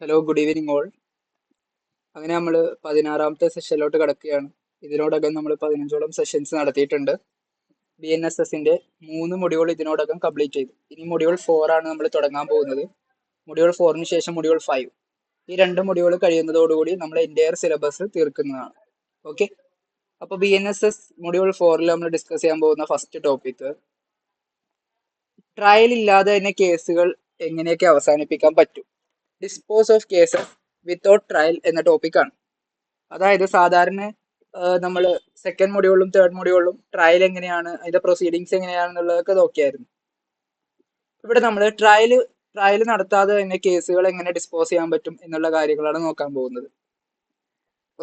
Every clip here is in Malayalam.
Hello, good evening all. അങ്ങനെ നമ്മൾ 16ാമത്തെ സെഷനിലോട്ട് കിടക്കുകയാണ്. ഇതിനോടകം നമ്മൾ 15ഓളം സെഷൻസ് നടത്തിയിട്ടുണ്ട്. BNSSന്റെ 3 മൊഡ്യൂൾ ഇതിനോടകം കംപ്ലീറ്റ് ചെയ്തു. ഇനി മൊഡ്യൂൾ 4 ആണ് നമ്മൾ തുടങ്ങാൻ പോകുന്നത്. മൊഡ്യൂൾ 4ന് ശേഷം മൊഡ്യൂൾ 5. ഈ 2 മൊഡ്യൂൾ കഴിയുന്നതോടുകൂടി നമ്മൾ എൻ്റയർ സിലബസ് തീർക്കുന്നതാണ്. ഓക്കെ, അപ്പോൾ BNSS മൊഡ്യൂൾ 4ൽ നമ്മൾ ഡിസ്കസ് ചെയ്യാൻ പോകുന്ന ഫസ്റ്റ് ടോപ്പിക് ട്രയൽ ഇല്ലാതെ തന്നെ കേസുകൾ എങ്ങനെയൊക്കെ അവസാനിപ്പിക്കാൻ പറ്റും, dispose of cases without trial എന്ന ടോപ്പിക്കാണ്. അതായത് സാധാരണ നമ്മൾ സെക്കൻഡ് മൊഡ്യൂളിലും തേർഡ് മൊഡ്യൂളിലും ട്രയൽ എങ്ങനെയാണ്, അതിന്റെ പ്രൊസീഡിങ്സ് എങ്ങനെയാണെന്നുള്ളതൊക്കെ നോക്കിയായിരുന്നു. ഇവിടെ നമ്മൾ ട്രയൽ നടത്താതെ തന്നെ കേസുകൾ എങ്ങനെ ഡിസ്പോസ് ചെയ്യാൻ പറ്റും എന്നുള്ള കാര്യങ്ങളാണ് നോക്കാൻ പോകുന്നത്.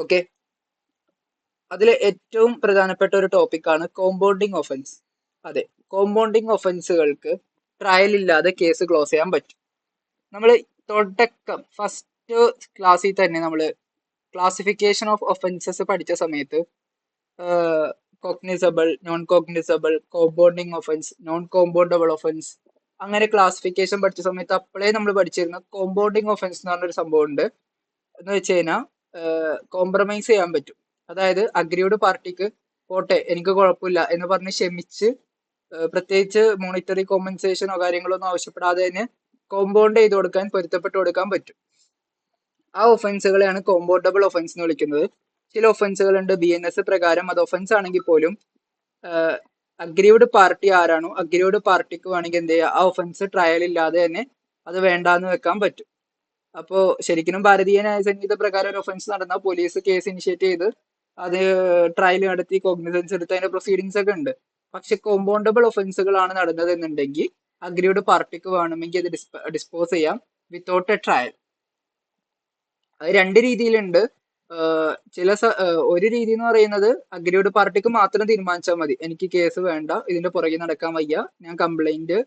ഓക്കെ, അതിൽ ഏറ്റവും പ്രധാനപ്പെട്ട ഒരു ടോപ്പിക്കാണ് കോമ്പൗണ്ടിങ് ഒഫൻസ്. അതെ, കോമ്പൗണ്ടിങ് ഒഫൻസുകൾക്ക് ട്രയൽ ഇല്ലാതെ കേസ് ക്ലോസ് ചെയ്യാൻ പറ്റും. നമ്മൾ തുടക്കം ഫസ്റ്റ് ക്ലാസ്സിൽ തന്നെ നമ്മൾ ക്ലാസിഫിക്കേഷൻ ഓഫ് ഒഫൻസസ് പഠിച്ച സമയത്ത് cognizable, non cognizable, compounding offence, non compoundable offence, അങ്ങനെ ക്ലാസിഫിക്കേഷൻ പഠിച്ച സമയത്ത് അപ്പോഴേ നമ്മൾ പഠിച്ചിരുന്ന കോമ്പൗണ്ടിങ് ഒഫൻസ് എന്ന് പറഞ്ഞൊരു സംഭവം ഉണ്ട്. എന്ന് വെച്ച് കഴിഞ്ഞാൽ കോംപ്രമൈസ് ചെയ്യാൻ പറ്റും. അതായത് അഗ്രീഡ് പാർട്ടിക്ക് പോട്ടെ എനിക്ക് കുഴപ്പമില്ല എന്ന് പറഞ്ഞ് ക്ഷമിച്ച് പ്രത്യേകിച്ച് മോണിറ്ററി കോമ്പൻസേഷനോ കാര്യങ്ങളോ ഒന്നും ആവശ്യപ്പെടാതെ തന്നെ കോമ്പൗണ്ട് ചെയ്ത് കൊടുക്കാൻ, പൊരുത്തപ്പെട്ട് കൊടുക്കാൻ പറ്റും. ആ ഒഫൻസുകളെയാണ് കോമ്പൗണ്ടബിൾ ഒഫൻസ് എന്ന് വിളിക്കുന്നത്. ചില ഒഫൻസുകൾ ഉണ്ട് BNS പ്രകാരം അത് ഒഫൻസ് ആണെങ്കിൽ പോലും അഗ്രീവ്ഡ് പാർട്ടി ആരാണോ അഗ്രീവ്ഡ് പാർട്ടിക്ക് വേണമെങ്കിൽ എന്ത് ചെയ്യുക, ആ ഒഫൻസ് ട്രയൽ ഇല്ലാതെ തന്നെ അത് വേണ്ടാന്ന് വെക്കാൻ പറ്റും. അപ്പോൾ ശരിക്കും ഭാരതീയ ന്യായ സംഹിത പ്രകാരം ഒരു ഒഫൻസ് നടന്നാൽ പോലീസ് കേസ് ഇനിഷ്യേറ്റ് ചെയ്ത് അത് ട്രയൽ നടത്തി കോഗ്നിസൻസ് എടുത്ത് അതിന്റെ പ്രൊസീഡിങ്സ് ഒക്കെ ഉണ്ട്. പക്ഷെ കോമ്പൗണ്ടബിൾ ഒഫൻസുകളാണ് നടന്നത് എന്നുണ്ടെങ്കിൽ അഗ്രീവ്ഡ് പാർട്ടിക്ക് വേണമെങ്കിൽ അത് ഡിസ്പോസ് ചെയ്യാം വിത്തൗട്ട് എ ട്രയൽ. അത് 2 രീതിയിലുണ്ട്. ഒരു രീതി എന്ന് പറയുന്നത് അഗ്രീവ്ഡ് പാർട്ടിക്ക് മാത്രം തീരുമാനിച്ചാൽ മതി, എനിക്ക് കേസ് വേണ്ട, ഇതിന്റെ പുറകെ നടക്കാൻ വയ്യ, ഞാൻ കംപ്ലൈന്റ്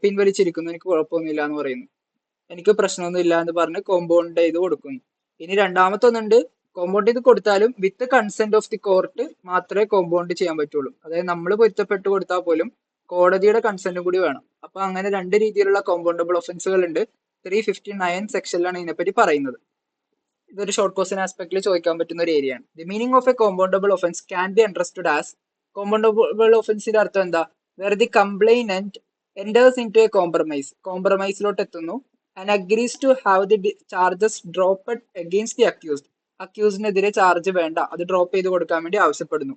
പിൻവലിച്ചിരിക്കുന്നു, എനിക്ക് കുഴപ്പമൊന്നുമില്ല എന്ന് പറയുന്നു, എനിക്ക് പ്രശ്നമൊന്നും ഇല്ല എന്ന് പറഞ്ഞ് കോമ്പൗണ്ട് ചെയ്ത് കൊടുക്കുന്നു. ഇനി രണ്ടാമത്തെ ഒന്നുണ്ട്, കോമ്പൗണ്ട് ചെയ്ത് കൊടുത്താലും വിത്ത് കൺസെന്റ് ഓഫ് ദി കോർട്ട് മാത്രമേ കോമ്പൗണ്ട് ചെയ്യാൻ പറ്റുള്ളൂ. അതായത് നമ്മൾ പൊരുത്തപ്പെട്ട് കൊടുത്താൽ പോലും കോടതിയുടെ കൺസെന്റും കൂടി വേണം. അപ്പൊ അങ്ങനെ 2 രീതിയിലുള്ള കോമ്പൗണ്ടബിൾ ഒഫൻസുകൾ ഉണ്ട്. 359 സെക്ഷനിലാണ് ഇതിനെപ്പറ്റി പറയുന്നത്. ഇതൊരു ഷോർട്ട് ക്വസ്റ്റ്യൻ ആസ്പെക്ടിൽ ചോദിക്കാൻ പറ്റുന്ന ഒരു ഏരിയയാണ്. The meaning of a compoundable offence can be understood as, compoundable ഒഫൻസിന്റെ അർത്ഥം എന്താ, where the complainant enters into a കോംപ്രമൈസിലോട്ട് എത്തുന്നു and agrees to have the charges dropped against the accused. അക്യൂസിനെതിരെ ചാർജ് വേണ്ട, അത് ഡ്രോപ്പ് ചെയ്ത് കൊടുക്കാൻ വേണ്ടി ആവശ്യപ്പെടുന്നു.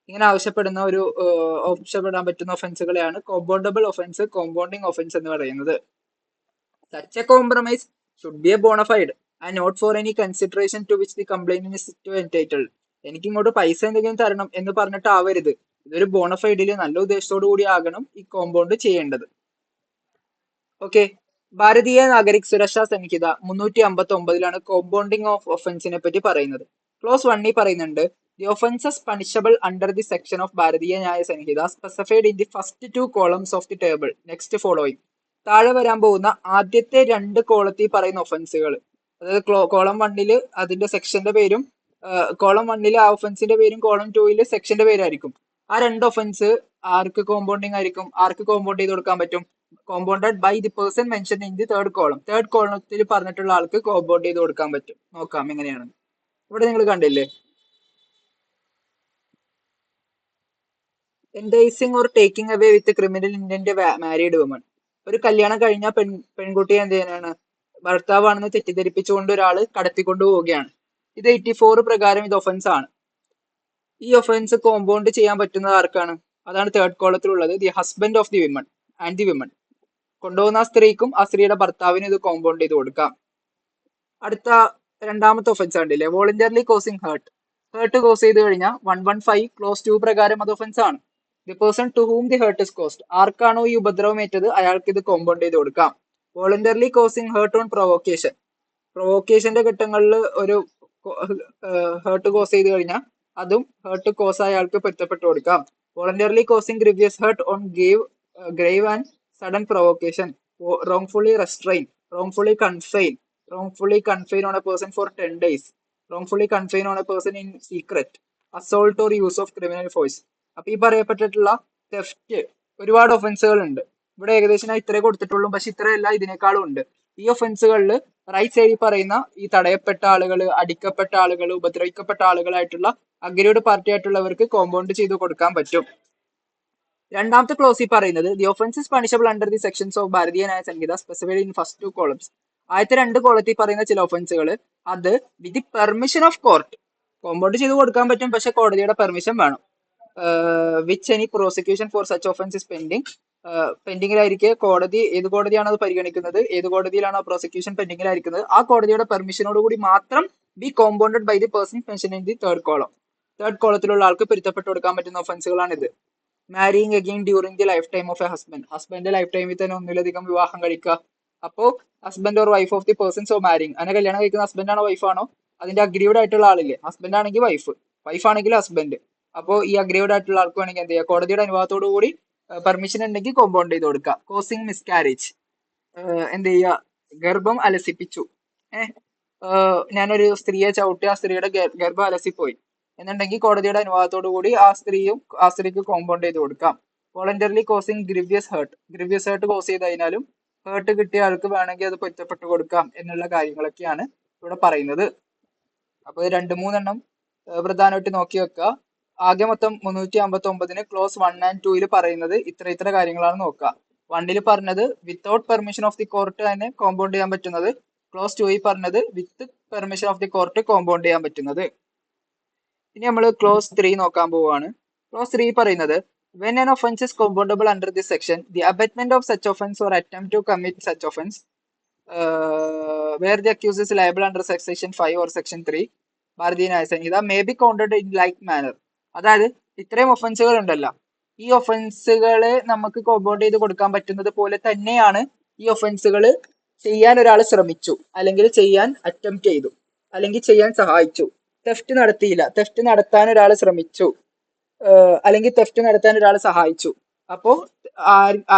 ഇങ്ങനെ ആവശ്യപ്പെടാൻ പറ്റുന്ന ഒഫൻസുകളെയാണ് കോമ്പൗണ്ടബിൾ ഒഫൻസ്, കോമ്പൗണ്ടിങ് ഒഫൻസ് എന്ന് പറയുന്നത്. Such a compromise should be a bona fide and not for any consideration to which the complainant is to entitled. എനിക്ക് ഇങ്ങോട്ട് പൈസ എന്തെങ്കിലും തരണം എന്ന് പറഞ്ഞിട്ടാവരുത്, ഇതൊരു ബോണഫൈഡില് നല്ല ഉദ്ദേശത്തോടു കൂടി ആകണം ഈ കോമ്പൗണ്ട് ചെയ്യേണ്ടത്. ഓക്കെ, ഭാരതീയ നാഗരിക് സുരക്ഷാ സംഹിത 359 കോമ്പൗണ്ടിങ് ഓഫ് ഒഫൻസിനെ പറ്റി പറയുന്നത്. ക്ലോസ് 1 പറയുന്നുണ്ട്, the offences punishable under the section of Bharatiya Nyaya Sanhita specified in the first 2 columns of the table next following. താഴെ വരാൻ പോകുന്ന ആദ്യത്തെ 2 കോളത്തിൽ പറയുന്ന ഒഫൻസുകൾ, അതായത് കോളം 1 അതിന്റെ സെക്ഷന്റെ പേരും കോളം 1 ആ ഒഫൻസിന്റെ പേരും കോളം 2 സെക്ഷന്റെ പേരായിരിക്കും. ആ 2 ഒഫൻസ് ആർക്ക് കോമ്പൗണ്ടിങ് ആയിരിക്കും, ആർക്ക് കോമ്പൗണ്ട് ചെയ്ത് കൊടുക്കാൻ പറ്റും, compounded by the person mention in the third കോളത്തിൽ പറഞ്ഞിട്ടുള്ള ആൾക്ക് കോമ്പൗണ്ട് ചെയ്ത് കൊടുക്കാൻ പറ്റും. നോക്കാം എങ്ങനെയാണ്. ഇവിടെ നിങ്ങൾ കണ്ടില്ലേ, enticing or taking away with criminal intent married woman. ഒരു കല്യാണം കഴിഞ്ഞ പെൺകുട്ടിയെ എന്ത് ചെയ്യാനാണ്, ഭർത്താവാണെന്ന് തെറ്റിദ്ധരിപ്പിച്ചുകൊണ്ട് ഒരാള് കടത്തിക്കൊണ്ടു പോവുകയാണ്. ഇത് 84 പ്രകാരം ഇത് ഒഫൻസ് ആണ്. ഈ ഒഫൻസ് കോമ്പൗണ്ട് ചെയ്യാൻ പറ്റുന്നത് ആർക്കാണ്, അതാണ് തേർഡ് കോളത്തിലുള്ളത്, the husband of the women and the women. കൊണ്ടുപോകുന്ന ആ സ്ത്രീക്കും ആ സ്ത്രീയുടെ ഭർത്താവിനും ഇത് കോമ്പൗണ്ട് ചെയ്ത് കൊടുക്കാം. അടുത്ത 2ാമത്തെ ഒഫൻസ് കണ്ടില്ലേ, വോളണ്ടിയർലി കോസിങ് ഹേർട്ട് കോസ് ചെയ്ത് കഴിഞ്ഞാൽ 115 ക്ലോസ് 2 പ്രകാരം അത് ഒഫൻസ് ആണ്. The person to whom the hurt is caused, ആർക്കാണോ ഈ ഉപദ്രവം ഏറ്റത് അയാൾക്ക് ഇത് കോമ്പൗണ്ട് ചെയ്ത് കൊടുക്കാം. വോളണ്ടിയർലി കോസിങ് ഹേർട്ട് ഓൺ പ്രൊവോക്കേഷന്റെ ഘട്ടങ്ങളിൽ ഒരു ഹേർട്ട് കോസ് ചെയ്ത് കഴിഞ്ഞാൽ അതും ഹേർട്ട് കോസ് ആയ ആൾക്ക് പൊരുത്തപ്പെട്ട് കൊടുക്കാം. Voluntarily causing grievous heart on grave and sudden provocation, wrongfully restrain, wrongfully confine on a person for 10 days, wrongfully confine on a person in secret, assault or use of criminal force. അപ്പൊ ഈ പറയപ്പെട്ടിട്ടുള്ള തെഫ്റ്റ് ഒരുപാട് ഒഫൻസുകൾ ഉണ്ട്. ഇവിടെ ഏകദേശം ഞാൻ ഇത്രേ കൊടുത്തിട്ടുള്ളൂ, പക്ഷെ ഇത്രയല്ല, ഇതിനേക്കാളും ഉണ്ട്. ഈ ഒഫൻസുകളിൽ റൈറ്റ് സൈഡിൽ പറയുന്ന ഈ തടയപ്പെട്ട ആളുകൾ, അടിക്കപ്പെട്ട ആളുകൾ, ഉപദ്രവിക്കപ്പെട്ട ആളുകളായിട്ടുള്ള അഗ്രീഡ് പാർട്ടി ആയിട്ടുള്ളവർക്ക് കോമ്പൗണ്ട് ചെയ്ത് കൊടുക്കാൻ പറ്റും. രണ്ടാമത്തെ ക്ലോസിൽ പറയുന്നത് the offence is punishable under the sections of Bharatiya Nyaya Sanhita specified in first 2 columns. ആദ്യത്തെ 2 കോളത്തിൽ പറയുന്ന ചില ഒഫൻസുകൾ അത് with the permission of court compound ചെയ്ത് കൊടുക്കാൻ പറ്റും, പക്ഷെ കോടതിയുടെ പെർമിഷൻ വേണം. Which any prosecution for such offence is പെൻഡിങ്ങിലായിരിക്കെ കോടതി ഏത് കോടതിയാണ് അത് പരിഗണിക്കുന്നത്, ഏത് കോടതിയിലാണോ പ്രോസിക്യൂഷൻ പെൻഡിങ്ങിലായിരിക്കുന്നത്, ആ കോടതിയുടെ പെർമിഷനോട് കൂടി മാത്രം be compounded by the person mention in the third column. Third കോളത്തിലുള്ള ആൾക്ക് പൊരുത്തപ്പെട്ട് കൊടുക്കാൻ പറ്റുന്ന ഒഫൻസുകളാണിത്. Marrying again during the life time of a husband, husband life ടൈമിൽ തന്നെ ഒന്നിലധികം വിവാഹം കഴിക്കുക. അപ്പോ husband or wife of the person so marrying, അങ്ങനെ കല്യാണം കഴിക്കുന്ന ഹസ്ബൻഡ് ആണോ വൈഫാണോ അതിന്റെ അഗ്രീഡ് ആയിട്ടുള്ള ആളില്ലേ, ഹസ്ബൻഡ് ആണെങ്കിൽ വൈഫ്, വൈഫ് ആണെങ്കിൽ ഹസ്ബൻഡ്. അപ്പോൾ ഈ അഗ്രീഡ് ആയിട്ടുള്ള ആൾക്ക് വേണമെങ്കിൽ എന്ത് ചെയ്യുക, കോടതിയുടെ അനുവാദത്തോടു കൂടി പെർമിഷൻ ഉണ്ടെങ്കിൽ കോമ്പൗണ്ട് ചെയ്ത് കൊടുക്കുക. കോസിങ് മിസ്കാരേജ്, എന്ത് ചെയ്യുക, ഗർഭം അലസിപ്പിച്ചു. ഞാനൊരു സ്ത്രീയെ ചവിട്ടി ആ സ്ത്രീയുടെ ഗർഭം അലസിപ്പോയി എന്നുണ്ടെങ്കിൽ കോടതിയുടെ അനുവാദത്തോടു കൂടി ആ സ്ത്രീക്ക് കോമ്പൗണ്ട് ചെയ്ത് കൊടുക്കാം. Voluntarily causing grievous hurt cause ചെയ്ത് കഴിഞ്ഞാലും ഹേർട്ട് കിട്ടിയ ആൾക്ക് വേണമെങ്കിൽ അത് പൊരുത്തപ്പെട്ട് കൊടുക്കാം എന്നുള്ള കാര്യങ്ങളൊക്കെയാണ് ഇവിടെ പറയുന്നത്. അപ്പൊ 2-3 പ്രധാനമായിട്ട് നോക്കി വെക്കുക. ആകെ മൊത്തം 359 ക്ലോസ് 1 and 2 പറയുന്നത് ഇത്ര കാര്യങ്ങളാണ് നോക്കുക. 1 പറഞ്ഞത് without permission of the court തന്നെ കോമ്പൗണ്ട് ചെയ്യാൻ പറ്റുന്നത്, ക്ലോസ് 2 പറഞ്ഞത് വിത്ത് permission of the court compound ചെയ്യാൻ പറ്റുന്നത്. ഇനി നമ്മൾ ക്ലോസ് 3 നോക്കാൻ പോവുകയാണ്. ക്ലോസ് 3 പറയുന്നത് when an offense is compoundable under this section, the abatement of such offense or attempt to commit such offense where the accused is liable under section 5 or section 3 Bharatiya Nyaya Sanhita may be counted in like manner. അതായത് ഇത്രയും ഒഫൻസുകൾ ഉണ്ടല്ലോ, ഈ ഒഫൻസുകളെ നമുക്ക് കോമ്പൗണ്ട് ചെയ്ത് കൊടുക്കാൻ പറ്റുന്നത് പോലെ തന്നെയാണ് ഈ ഒഫൻസുകൾ ചെയ്യാൻ ഒരാൾ ശ്രമിച്ചു, അല്ലെങ്കിൽ ചെയ്യാൻ അറ്റംപ്റ്റ് ചെയ്തു, അല്ലെങ്കിൽ ചെയ്യാൻ സഹായിച്ചു. തെഫ്റ്റ് നടത്തിയില്ല, തെഫ്റ്റ് നടത്താൻ ഒരാൾ ശ്രമിച്ചു, അല്ലെങ്കിൽ തെഫ്റ്റ് നടത്താൻ ഒരാൾ സഹായിച്ചു. അപ്പോ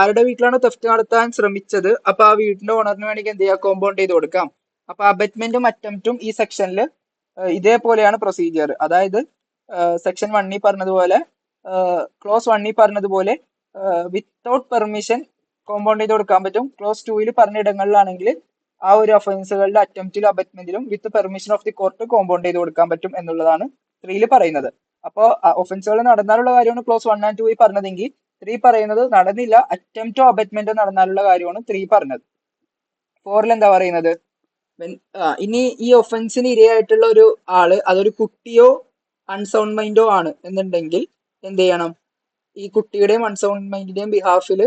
ആരുടെ വീട്ടിലാണോ തെഫ്റ്റ് നടത്താൻ ശ്രമിച്ചത്, അപ്പൊ ആ വീടിന്റെ ഓണറിന് വേണമെങ്കിൽ എന്ത് ചെയ്യാം, കോമ്പൗണ്ട് ചെയ്ത് കൊടുക്കാം. അപ്പൊ അബറ്റ്മെന്റും അറ്റംപ്റ്റും ഈ സെക്ഷനിൽ ഇതേപോലെയാണ് പ്രൊസീജിയർ. അതായത് സെക്ഷൻ 1 പറഞ്ഞതുപോലെ, ക്ലോസ് 1 പറഞ്ഞതുപോലെ വിത്തൗട്ട് പെർമിഷൻ കോമ്പൗണ്ട് ചെയ്ത് കൊടുക്കാൻ പറ്റും. ക്ലോസ് 2 പറഞ്ഞ ഇടങ്ങളിലാണെങ്കിൽ ആ ഒരു ഒഫൻസുകളുടെ അറ്റംപ്റ്റിലും അബറ്റ്മെന്റിലും with permission of the court compound ചെയ്ത് കൊടുക്കാൻ പറ്റും എന്നുള്ളതാണ് 3 പറയുന്നത്. അപ്പോൾ ഒഫൻസുകൾ നടന്നാലുള്ള കാര്യമാണ് ക്ലോസ് 1 and 2 പറഞ്ഞതെങ്കിൽ 3 പറയുന്നത് നടന്നില്ല, അറ്റംപ്റ്റോ അബറ്റ്മെന്റോ നടന്നാലുള്ള കാര്യമാണ് 3 പറഞ്ഞത്. 4 എന്താ പറയുന്നത്, ഇനി ഈ ഒഫൻസിന് ഇരയായിട്ടുള്ള ഒരു ആള് അതൊരു കുട്ടിയോ അൺസൗണ്ട് മൈൻഡോ ആണ് എന്നുണ്ടെങ്കിൽ എന്ത് ചെയ്യണം, ഈ കുട്ടിയുടെയും അൺസൗണ്ട് മൈൻഡിന്റെയും ബിഹാഫിൽ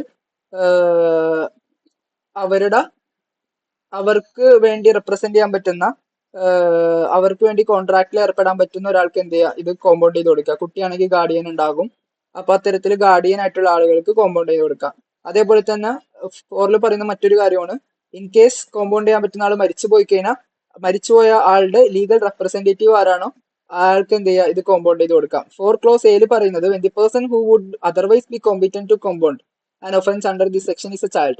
അവർക്ക് വേണ്ടി റെപ്രസെന്റ് ചെയ്യാൻ പറ്റുന്ന, അവർക്ക് വേണ്ടി കോൺട്രാക്റ്റിൽ ഏർപ്പെടാൻ പറ്റുന്ന ഒരാൾക്ക് എന്ത് ചെയ്യുക, ഇത് കോമ്പൗണ്ട് ചെയ്ത് കൊടുക്കുക. കുട്ടിയാണെങ്കിൽ ഗാർഡിയൻ ഉണ്ടാകും, അപ്പൊ അത്തരത്തിൽ ഗാർഡിയൻ ആയിട്ടുള്ള ആളുകൾക്ക് കോമ്പൗണ്ട് ചെയ്ത് കൊടുക്കാം. അതേപോലെ തന്നെ 4 പറയുന്ന മറ്റൊരു കാര്യമാണ്, ഇൻ കേസ് കോമ്പൗണ്ട് ചെയ്യാൻ പറ്റുന്ന ആൾ മരിച്ചു പോയി കഴിഞ്ഞാൽ മരിച്ചുപോയ ആളുടെ ലീഗൽ റെപ്രസെന്റേറ്റീവ് ആരാണോ ആൾക്ക് എന്ത് ചെയ്യുക, ഇത് കോമ്പൗണ്ട് ചെയ്ത് കൊടുക്കാം. 4 ക്ലോസ് 7 പറയുന്നത് when the person who would otherwise be competent to compound an offense under this section is a child,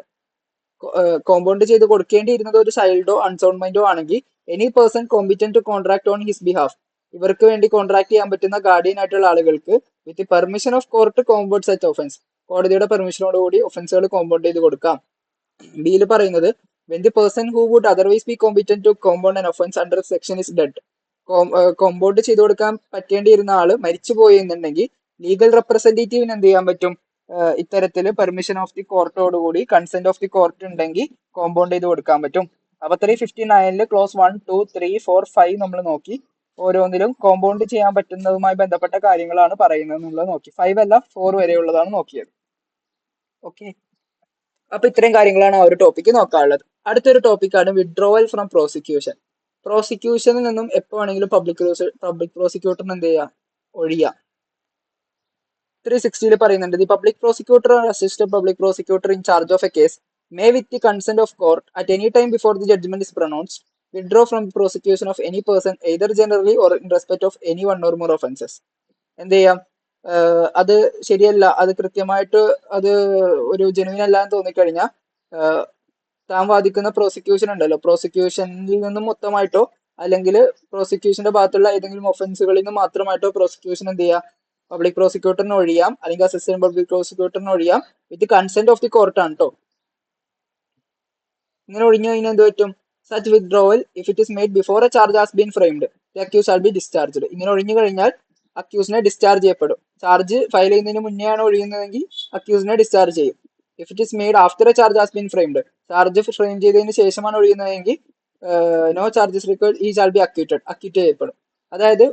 compound ചെയ്ത് കൊടുക്കേണ്ടിയിരുന്നത് ഒരു ചൈൽഡോ അൺസൗണ്ട് മൈൻഡോ ആണെങ്കിൽ any person competent to contract on his behalf, ഇവർക്ക് വേണ്ടി കോൺട്രാക്ട് ചെയ്യാൻ പറ്റുന്ന ഗാർഡിയൻ ആയിട്ടുള്ള ആളുകൾക്ക് with permission of court compound such offence, കോടതിയുടെ പെർമിഷനോടുകൂടി ഒഫൻസുകൾ കോമ്പൗണ്ട് ചെയ്ത് കൊടുക്കാം. ബിയിൽ പറയുന്നത് when the person who would otherwise be competent to compound an offense under section is dead, compound ചെയ്ത് കൊടുക്കാൻ പറ്റേണ്ടിയിരുന്ന ആള് മരിച്ചുപോയി എന്നുണ്ടെങ്കിൽ ലീഗൽ റെപ്രസെന്റേറ്റീവിന് എന്ത് ചെയ്യാൻ പറ്റും, ഇത്തരത്തിൽ പെർമിഷൻ ഓഫ് ദി കോർട്ടോടുകൂടി കൺസെന്റ് ഓഫ് ദി കോർട്ട് ഉണ്ടെങ്കിൽ കോമ്പൗണ്ട് ചെയ്ത് കൊടുക്കാൻ പറ്റും. അപ്പൊ 359 ക്ലോസ് 1, 2, 3, 4, 5 നമ്മൾ നോക്കി. ഓരോന്നിലും കോമ്പൗണ്ട് ചെയ്യാൻ പറ്റുന്നതുമായി ബന്ധപ്പെട്ട കാര്യങ്ങളാണ് പറയുന്നത് എന്നുള്ളത് നോക്കി. 5 അല്ല 4 വരെയുള്ളതാണ് നോക്കിയത്. ഓക്കെ, അപ്പൊ ഇത്രയും കാര്യങ്ങളാണ് ആ ഒരു ടോപ്പിക്ക് നോക്കാനുള്ളത്. അടുത്തൊരു ടോപ്പിക്കാണ് വിഡ്രോവൽ ഫ്രം പ്രോസിക്യൂഷൻ. പ്രോസിക്യൂഷനിൽ നിന്നും എപ്പോ വേണമെങ്കിലും പബ്ലിക് പ്രോസിക്യൂട്ടറിന് എന്ത് ചെയ്യാം, ഒഴിയാം. 360 പറയുന്നുണ്ട് the public prosecutor or assistant public prosecutor in charge of a case may with the consent of court at any time before the judgment is pronounced withdraw from the prosecution of any person either generally or in respect of any one or more offenses. എന്ത് ചെയ്യാം, അത് ശരിയല്ല, അത് കൃത്യമായിട്ട് അത് ഒരു ജെനുവിൻ അല്ല എന്ന് തോന്നിക്കഴിഞ്ഞാൽ താൻ വാദിക്കുന്ന പ്രോസിക്യൂഷൻ ഉണ്ടല്ലോ, പ്രോസിക്യൂഷനിൽ നിന്നും മൊത്തമായിട്ടോ അല്ലെങ്കിൽ പ്രോസിക്യൂഷന്റെ ഭാഗത്തുള്ള ഏതെങ്കിലും ഒഫൻസുകളിൽ നിന്ന് മാത്രമായിട്ടോ പ്രോസിക്യൂഷൻ എന്ത് ചെയ്യാം, പബ്ലിക് പ്രോസിക്യൂട്ടറിന് ഒഴിയാം, അല്ലെങ്കിൽ അസിസ്റ്റന്റ് പബ്ലിക് പ്രോസിക്യൂട്ടറിന് ഒഴിയാം with consent of the court ആണ് കേട്ടോ. ഇങ്ങനെ ഒഴിഞ്ഞു കഴിഞ്ഞാൽ എന്ത് പറ്റും, such withdrawal, if it is made before a charge has been framed, the accused shall be discharged. ഇങ്ങനെ ഒഴിഞ്ഞു കഴിഞ്ഞാൽ അക്യൂസിനെ ഡിസ്ചാർജ് ചെയ്യപ്പെടും. ചാർജ് ഫയൽ ചെയ്യുന്നതിന് മുന്നെയാണ് ഒഴിയുന്നതെങ്കിൽ അക്യൂസിനെ ഡിസ്ചാർജ് ചെയ്യും. If it is made after A charge has been framed, charge frame ചെയ്തതിന് ശേഷമാണ് ഒഴിയുന്നതെങ്കിൽ നോ ചാർജസ് റിക്വയർഡ് ഈ ഷാൽ ബി അക്യൂട്ട് ചെയ്യപ്പെടും. അതായത്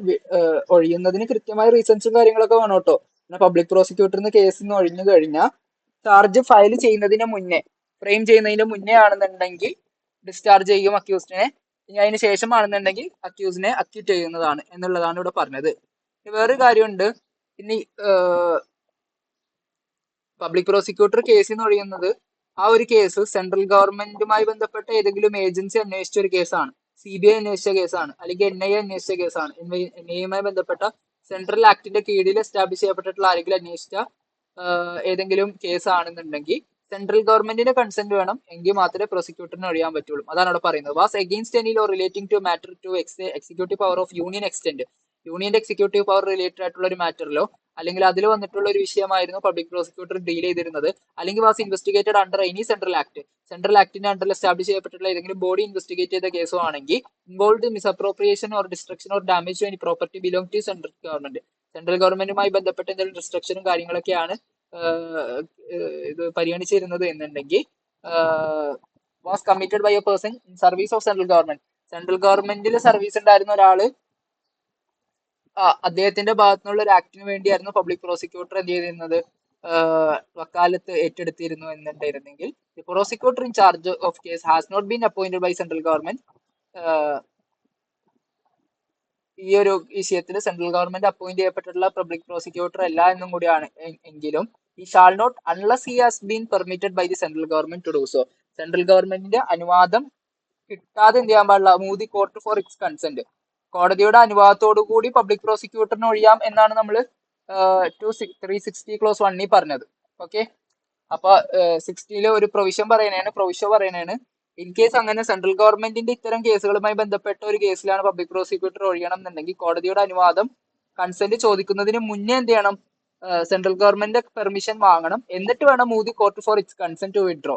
ഒഴിയുന്നതിന് കൃത്യമായ റീസൺസും കാര്യങ്ങളൊക്കെ വേണം കേട്ടോ. പിന്നെ പബ്ലിക് പ്രോസിക്യൂട്ടറിന് കേസിൽ നിന്ന് ഒഴിഞ്ഞു കഴിഞ്ഞാൽ ചാർജ് ഫയൽ ചെയ്യുന്നതിന് മുന്നേ, ഫ്രെയിം ചെയ്യുന്നതിന് മുന്നേ ആണെന്നുണ്ടെങ്കിൽ ഡിസ്ചാർജ് ചെയ്യും അക്യൂസിനെ. ഇനി അതിന് ശേഷമാണെന്നുണ്ടെങ്കിൽ അക്യൂസിനെ അക്യൂട്ട് ചെയ്യുന്നതാണ് എന്നുള്ളതാണ് ഇവിടെ പറഞ്ഞത്. വേറൊരു കാര്യമുണ്ട്. ഇനി പബ്ലിക് പ്രോസിക്യൂട്ടർ കേസിൽ നിന്ന് ഒഴിയുന്നത് ആ ഒരു കേസ് സെൻട്രൽ ഗവൺമെന്റുമായി ബന്ധപ്പെട്ട ഏതെങ്കിലും ഏജൻസി അന്വേഷിച്ച ഒരു കേസാണ്, CBI അന്വേഷിച്ച കേസാണ്, അല്ലെങ്കിൽ NIA അന്വേഷിച്ച കേസാണ്. NIA ബന്ധപ്പെട്ട സെൻട്രൽ ആക്ടിന്റെ കീഴിൽ എസ്റ്റാബ്ലിഷ് ചെയ്യപ്പെട്ടിട്ടുള്ള ആരെങ്കിലും അന്വേഷിച്ച ഏതെങ്കിലും കേസ് ആണെന്നുണ്ടെങ്കിൽ സെൻട്രൽ ഗവൺമെന്റിന്റെ കൺസെന്റ് വേണം, എങ്കിൽ മാത്രമേ പ്രോസിക്യൂട്ടറിന് ഒഴിയാൻ പറ്റുള്ളൂ. അതാണ് അവിടെ പറയുന്നത്. Was against any law relating to matter to executive power of union extend, യൂണിയന്റെ എക്സിക്യൂട്ടീവ് പവർ റിലേറ്റഡ് ആയിട്ടുള്ള ഒരു മാറ്ററിലോ അല്ലെങ്കിൽ അതിൽ വന്നിട്ടുള്ള ഒരു വിഷയമായിരുന്നു പബ്ലിക് പ്രോസിക്യൂട്ടർ ഡീൽ ചെയ്തിരുന്നത്. അല്ലെങ്കിൽ was investigated under any central act, central ആക്ടിന്റെ അണ്ടറിൽ എസ്റ്റാബ്ലിഷ് ചെയ്യപ്പെട്ടിട്ടുള്ള ഏതെങ്കിലും ബോഡി ഇൻവെസ്റ്റിഗേറ്റ് ചെയ്ത കേസോ ആണെങ്കിൽ involve misappropriation or destruction or damage to any property belong to central government, central ഗവൺമെന്റുമായി ബന്ധപ്പെട്ട എന്തെങ്കിലും ഡിസ്ട്രക്ഷനും കാര്യങ്ങളൊക്കെയാണ് ഇത് പരിഗണിച്ചിരുന്നത് എന്നുണ്ടെങ്കിൽ was committed by a person in service of central government, central ഗവൺമെന്റിൽ സർവീസ് ഉണ്ടായിരുന്ന ഒരാള് അദ്ദേഹത്തിന്റെ ഭാഗത്തുനിന്നുള്ള ഒരു ആക്ടിന് വേണ്ടിയായിരുന്നു പബ്ലിക് പ്രോസിക്യൂട്ടർ എന്ത് ചെയ്തിരുന്നത്, വക്കാലത്ത് ഏറ്റെടുത്തിരുന്നു എന്നുണ്ടായിരുന്നെങ്കിൽ the prosecutor in charge of case has not been appointed by central government, ഈ ഒരു വിഷയത്തിൽ സെൻട്രൽ ഗവൺമെന്റ് അപ്പോയിന്റ് ചെയ്യപ്പെട്ടിട്ടുള്ള പബ്ലിക് പ്രോസിക്യൂട്ടർ അല്ല എന്നും കൂടിയാണ് എങ്കിലും ഈ shall not unless he has been permitted by the central government to do so, central ഗവൺമെന്റിന്റെ അനുവാദം കിട്ടാതെ എന്ത് ചെയ്യാൻ പാടില്ല, move the court for its consent, കോടതിയുടെ അനുവാദത്തോടു കൂടി പബ്ലിക് പ്രോസിക്യൂട്ടറിന് ഒഴിയാം എന്നാണ് നമ്മൾ 360 ക്ലോസ് 1 പറഞ്ഞത്. ഓക്കെ, അപ്പൊ 60 ഒരു പ്രൊവിഷൻ പറയണേണ് ഇൻ കേസ് അങ്ങനെ സെൻട്രൽ ഗവൺമെന്റിന്റെ ഇത്തരം കേസുകളുമായി ബന്ധപ്പെട്ട ഒരു കേസിലാണ് പബ്ലിക് പ്രോസിക്യൂട്ടർ ഒഴിയണം എന്നുണ്ടെങ്കിൽ കോടതിയുടെ അനുവാദം, കൺസെന്റ് ചോദിക്കുന്നതിന് മുന്നേ എന്ത് ചെയ്യണം, സെൻട്രൽ ഗവൺമെന്റ് പെർമിഷൻ വാങ്ങണം. എന്നിട്ട് വേണം move the court for its consent to withdraw,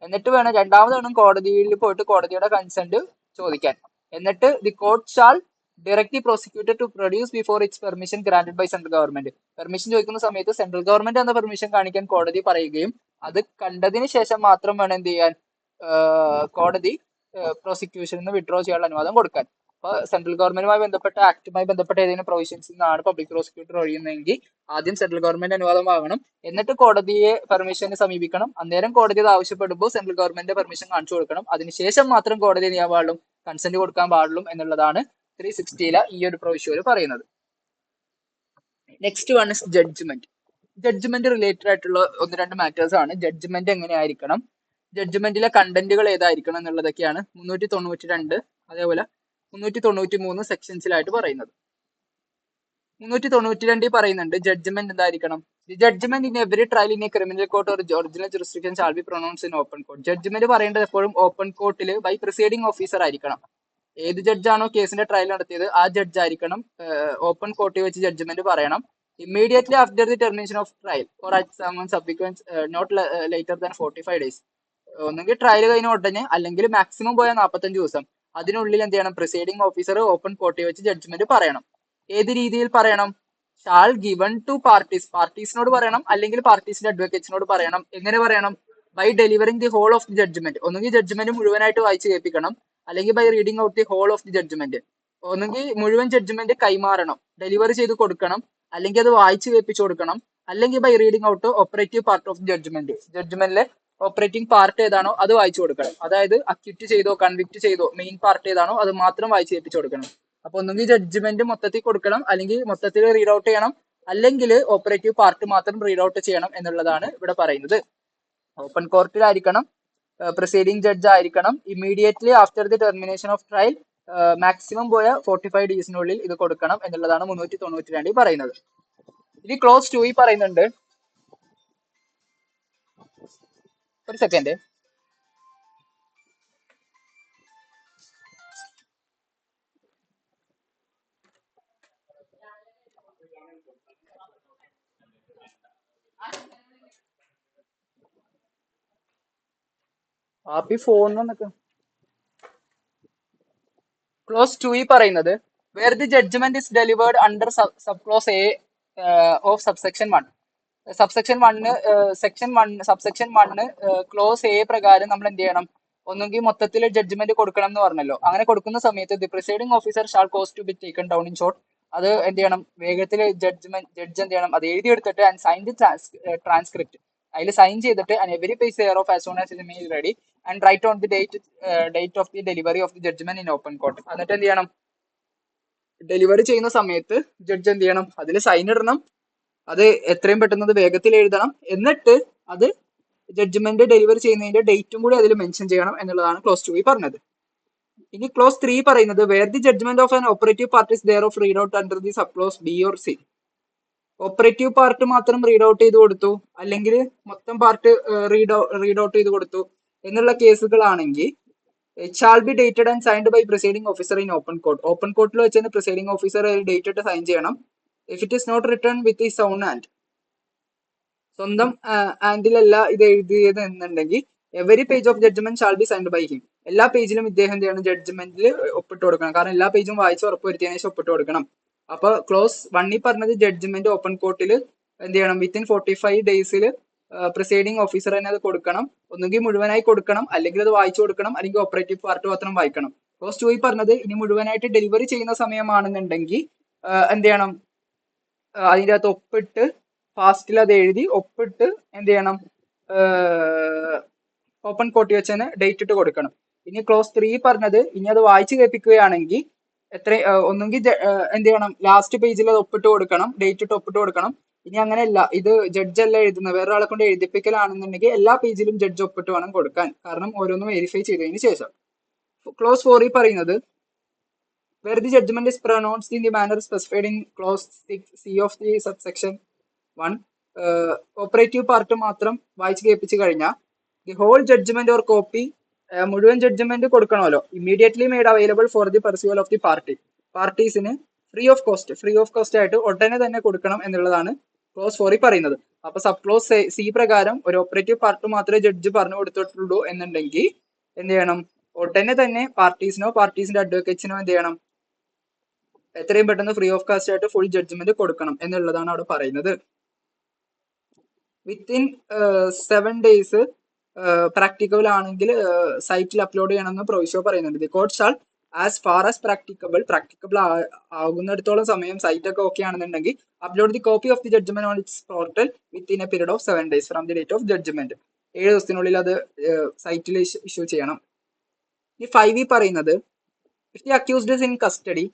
എന്നിട്ട് വേണം രണ്ടാമത് വേണം കോടതിയിൽ പോയിട്ട് കോടതിയുടെ കൺസെന്റ് ചോദിക്കാൻ. എന്നിട്ട് the court shall direct the prosecutor to produce before its permission granted by central government, permission ചോദിക്കുന്ന സമയത്ത് സെൻട്രൽ ഗവൺമെന്റ് എന്ന പെർമിഷൻ കാണിക്കാൻ കോടതി പറയുകയും അത് കണ്ടതിന് ശേഷം മാത്രം വേണം എന്ത് ചെയ്യാൻ, കോടതി പ്രോസിക്യൂഷനിൽ നിന്ന് വിഡ്രോ ചെയ്യാനുള്ള അനുവാദം കൊടുക്കാൻ. അപ്പൊ സെൻട്രൽ ഗവൺമെന്റുമായി ബന്ധപ്പെട്ട ആക്ടുമായി ബന്ധപ്പെട്ട ഏതെങ്കിലും പ്രൊവിഷൻസിൽ നിന്നാണ് പബ്ലിക് പ്രോസിക്യൂട്ടർ ഒഴിയുന്നതെങ്കിൽ ആദ്യം സെൻട്രൽ ഗവൺമെന്റ് അനുവാദം വാങ്ങണം, എന്നിട്ട് കോടതിയെ പെർമിഷന് സമീപിക്കണം. അന്നേരം കോടതി അത് ആവശ്യപ്പെടുമ്പോൾ സെൻട്രൽ ഗവൺമെന്റ് പെർമിഷൻ കാണിച്ചു കൊടുക്കണം. അതിനുശേഷം മാത്രം കോടതി ചെയ്യാൻ പാടുള്ളൂ, കൺസെന്റ് കൊടുക്കാൻ പാടുള്ളൂ എന്നുള്ളതാണ് 360 ഈ ഒരു പ്രൊവിഷ്യോയിൽ പറയുന്നത്. Next one is judgment. Judgment related ആയിട്ടുള്ള 1-2 മാറ്റേഴ്സ് ആണ്. ജഡ്ജ്മെന്റ് എങ്ങനെയായിരിക്കണം, ജഡ്ജ്മെന്റിലെ കണ്ടന്റുകൾ ഏതായിരിക്കണം എന്നുള്ളതൊക്കെയാണ് 392 അതേപോലെ 393 സെക്ഷൻസിലായിട്ട് പറയുന്നത്. 392 പറയുന്നുണ്ട് ജഡ്ജ്മെന്റ് എന്തായിരിക്കണം, the judgment in every trial in a criminal court or original jurisdiction shall be pronounce in open court. Judgment പറയേണ്ടത് എപ്പോഴും ഓപ്പൺ കോർട്ടിൽ ബൈ പ്രിസൈഡിംഗ് ഓഫീസർ ആയിരിക്കണം. ഏത് ജഡ്ജാണോ കേസിന്റെ ട്രയൽ നടത്തിയത് ആ ജഡ്ജ് ആയിരിക്കണം ഓപ്പൺ കോർട്ടിൽ വെച്ച് ജഡ്ജ്മെന്റ് പറയണം. Immediately after the termination of trial or at subsequence not later than 45 days, ഒന്നെങ്കിൽ ട്രയൽ കഴിഞ്ഞ ഉടനെ അല്ലെങ്കിൽ മാക്സിമം പോയ 45 ദിവസം അതിനുള്ളിൽ എന്ത് ചെയ്യണം, പ്രിസൈഡിംഗ് ഓഫീസർ ഓപ്പൺ കോർട്ടിൽ വെച്ച് ജഡ്ജ്മെന്റ് പറയണം. ഏത് രീതിയിൽ പറയണം, ഷാൾ ഗിവൺ ടു പാർട്ടീസിനോട് പറയണം, അല്ലെങ്കിൽ പാർട്ടീസിന്റെ അഡ്വക്കേറ്റ്സിനോട് പറയണം. എങ്ങനെ പറയണം, by delivering the whole of the judgment, ഒന്നുകിൽ ജഡ്ജ്മെന്റ് മുഴുവനായിട്ട് വായിച്ച് കേൾപ്പിക്കണം, അല്ലെങ്കിൽ by reading out the whole of the judgment, ഒന്നുകിൽ മുഴുവൻ ജഡ്ജ്മെന്റ് കൈമാറണം, ഡെലിവറി ചെയ്ത് കൊടുക്കണം, അല്ലെങ്കിൽ അത് വായിച്ച് കേൾപ്പിച്ചു കൊടുക്കണം, അല്ലെങ്കിൽ by reading out operative part of judgment, ജഡ്ജ്മെന്റിലെ ഓപ്പറേറ്റിംഗ് പാർട്ട് ഏതാണോ അത് വായിച്ചു കൊടുക്കണം. അതായത് അക്യൂറ്റ് ചെയ്തോ കൺവിക്ട് ചെയ്തോ മെയിൻ പാർട്ട് ഏതാണോ അത് മാത്രം വായിച്ച് കേൾപ്പിച്ചു കൊടുക്കണം. അപ്പൊ ഒന്നുകിൽ ജഡ്ജ്മെന്റ് മൊത്തത്തിൽ കൊടുക്കണം, അല്ലെങ്കിൽ മൊത്തത്തിൽ റീഡ് ഔട്ട് ചെയ്യണം, അല്ലെങ്കിൽ ഓപ്പറേറ്റീവ് പാർട്ട് മാത്രം റീഡ് ഔട്ട് ചെയ്യണം എന്നുള്ളതാണ് ഇവിടെ പറയുന്നത്. ഓപ്പൺ കോർട്ടിലായിരിക്കണം, പ്രൊസീഡിംഗ് ജഡ്ജ് ആയിരിക്കണം, immediately after the termination of trial maximum പോയ 45 ഡേയ്സിനുള്ളിൽ ഇത് കൊടുക്കണം എന്നുള്ളതാണ് 392 പറയുന്നത്. ഇനി ക്ലോസ് 2 പറയുന്നുണ്ട്, ഒരു സെക്കൻഡ്, ആപ്പി ഫോൺ വന്നൊക്കെ ക്ലോസ് 2 ഈ പറയുന്നത് where the judgment is delivered under sub clause A of subsection 1. Subsection 1 subsection 1 clause A പ്രകാരം നമ്മൾ എന്ത് ചെയ്യണം, ഒന്നുകിൽ മൊത്തത്തിൽ ജഡ്ജ്മെന്റ് കൊടുക്കണം എന്ന് പറഞ്ഞല്ലോ. അങ്ങനെ കൊടുക്കുന്ന സമയത്ത് the presiding officer shall cause to be taken down in short. അത് എന്ത് ചെയ്യണം, വേഗത്തിൽ ജഡ്ജ് എന്ത് ചെയ്യണം, അത് എഴുതിയെടുത്തിട്ട് ആൻഡ് സൈൻ ദി ട്രാൻസ്ക്രിപ്റ്റ്, അതിൽ സൈൻ ചെയ്തിട്ട് and every page thereof as soon as it is ready and write on the date of the delivery of the judgment in open court. എന്നിട്ട് എന്ത് ചെയ്യണം, ഡെലിവറി ചെയ്യുന്ന സമയത്ത് ജഡ്ജ് എന്ത് ചെയ്യണം, അതിൽ സൈൻ ഇടണം, അത് എത്രയും പെട്ടെന്ന് വേഗത്തിൽ എഴുതണം, എന്നിട്ട് അത് ജഡ്ജ്മെന്റ് ഡെലിവറി ചെയ്യുന്നതിന്റെ ഡേറ്റും കൂടി അതിൽ മെൻഷൻ ചെയ്യണം എന്നുള്ളതാണ് ക്ലോസ് 2 പറഞ്ഞത്. ഇനി ക്ലോസ് 3 പറയുന്നത് where the judgment of an operative part is thereof read out under the sub clause B or C. Operative part മാത്രം റീഡ് ഔട്ട് ചെയ്ത് കൊടുത്തു, അല്ലെങ്കിൽ മൊത്തം പാർട്ട് റീഡ് ഔട്ട് ചെയ്ത് കൊടുത്തു എന്നുള്ള കേസുകളാണെങ്കിൽ it shall be dated and signed by presiding officer in open court. Open കോർട്ടിൽ വെച്ച് തന്നെ പ്രിസൈഡിംഗ് ഓഫീസർ ഡേറ്റ് ഇട്ട് സൈൻ ചെയ്യണം. If it is not written with his own hand, സ്വന്തം ഹാൻഡിലല്ല ഇത് എഴുതിയത് എന്നുണ്ടെങ്കിൽ every page of judgment shall be signed by him. എല്ലാ പേജിലും ഇദ്ദേഹം എന്ത് ചെയ്യണം, ജഡ്ജ്മെന്റിൽ ഒപ്പിട്ട് കൊടുക്കണം. കാരണം എല്ലാ പേജും വായിച്ച് ഉറപ്പ് വരുത്തിയതിനു ശേഷം ഒപ്പിട്ട് കൊടുക്കണം. അപ്പൊ ക്ലോസ് 1 പറഞ്ഞത് ജഡ്ജ്മെന്റ് ഓപ്പൺ കോർട്ടിൽ എന്ത് ചെയ്യണം, വിത്തിൻ 45 ഡേയ്സിൽ പ്രിസൈഡിംഗ് ഓഫീസർ തന്നെ അത് കൊടുക്കണം. ഒന്നുകിൽ മുഴുവനായി കൊടുക്കണം, അല്ലെങ്കിൽ അത് വായിച്ചു കൊടുക്കണം, അല്ലെങ്കിൽ ഓപ്പറേറ്റീവ് പാർട്ട് മാത്രം വായിക്കണം. ക്ലോസ് 2 പറഞ്ഞത് ഇനി മുഴുവനായിട്ട് ഡെലിവറി ചെയ്യുന്ന സമയമാണെന്നുണ്ടെങ്കിൽ എന്ത് ചെയ്യണം, അതിൻ്റെ അകത്ത് ഒപ്പിട്ട് ഫാസ്റ്റിൽ അത് എഴുതി ഒപ്പിട്ട് എന്ത് ചെയ്യണം, ഓപ്പൺ കോർട്ടിൽ വെച്ച് തന്നെ ഡേറ്റ് ഇട്ട് കൊടുക്കണം. ഇനി ക്ലോസ് 3 പറഞ്ഞത് ഇനി അത് വായിച്ചു കേൾപ്പിക്കുകയാണെങ്കിൽ ഒന്നുകിൽ എന്ത് ചെയ്യണം, ലാസ്റ്റ് പേജിൽ അത് ഒപ്പിട്ട് കൊടുക്കണം, ഡേറ്റ് ഇട്ട് ഒപ്പിട്ട് കൊടുക്കണം. ഇനി അങ്ങനെയല്ല, ഇത് ജഡ്ജ് അല്ല എഴുതുന്നത്, വേറെ ആളെ കൊണ്ട് എഴുതിപ്പിക്കലാണെന്നുണ്ടെങ്കിൽ എല്ലാ പേജിലും ജഡ്ജ് ഒപ്പിട്ട് വേണം കൊടുക്കാൻ, കാരണം ഓരോന്നും വെരിഫൈ ചെയ്തതിന് ശേഷം. ക്ലോസ് 4 പറയുന്നത് where the judgment is pronounced in the manner specified in clause 6C of the subsection 1, operative part മാത്രം വായിച്ച് കേൾപ്പിച്ച് കഴിഞ്ഞാൽ the whole judgment or copy, മുഴുവൻ ജഡ്ജ്മെന്റ് കൊടുക്കണമല്ലോ, immediately made available for the perusal of the പാർട്ടീസിന് ഫ്രീ ഓഫ് കോസ്റ്റ് ആയിട്ട് ഉടനെ തന്നെ കൊടുക്കണം എന്നുള്ളതാണ് ക്ലോസ് 4 പറയുന്നത്. അപ്പൊ സബ് ക്ലോസ് സി പ്രകാരം ഒരു ഓപ്പറേറ്റീവ് പാർട്ട് മാത്രമേ ജഡ്ജ് പറഞ്ഞു കൊടുത്തിട്ടുള്ളൂ എന്നുണ്ടെങ്കിൽ എന്ത് ചെയ്യണം, ഉടനെ തന്നെ പാർട്ടീസിന്റെ അഡ്വക്കേറ്റ്സിനോ എന്ത് ചെയ്യണം, എത്രയും പെട്ടെന്ന് ഫ്രീ ഓഫ് കാസ്റ്റ് ആയിട്ട് ഫുൾ ജഡ്ജ്മെന്റ് കൊടുക്കണം എന്നുള്ളതാണ് അവിടെ പറയുന്നത്. വിത്തിൻ 7 days പ്രാക്ടിക്കബിൾ ആണെങ്കിൽ സൈറ്റിൽ അപ്ലോഡ് ചെയ്യണമെന്ന് പ്രൊവിഷ്യോ പറയുന്നുണ്ട്. The court shall as far as practicable ആകുന്നിടത്തോളം സമയം സൈറ്റ് ഒക്കെ ഓക്കെ ആണെന്നുണ്ടെങ്കിൽ upload the copy of the judgment on its portal within a period of 7 days from the date of judgment. 7 ദിവസത്തിനുള്ളിൽ അത് സൈറ്റിൽ ഇഷ്യൂ ചെയ്യണം. ഈ 5 പറയുന്നത് if the accused is in custody,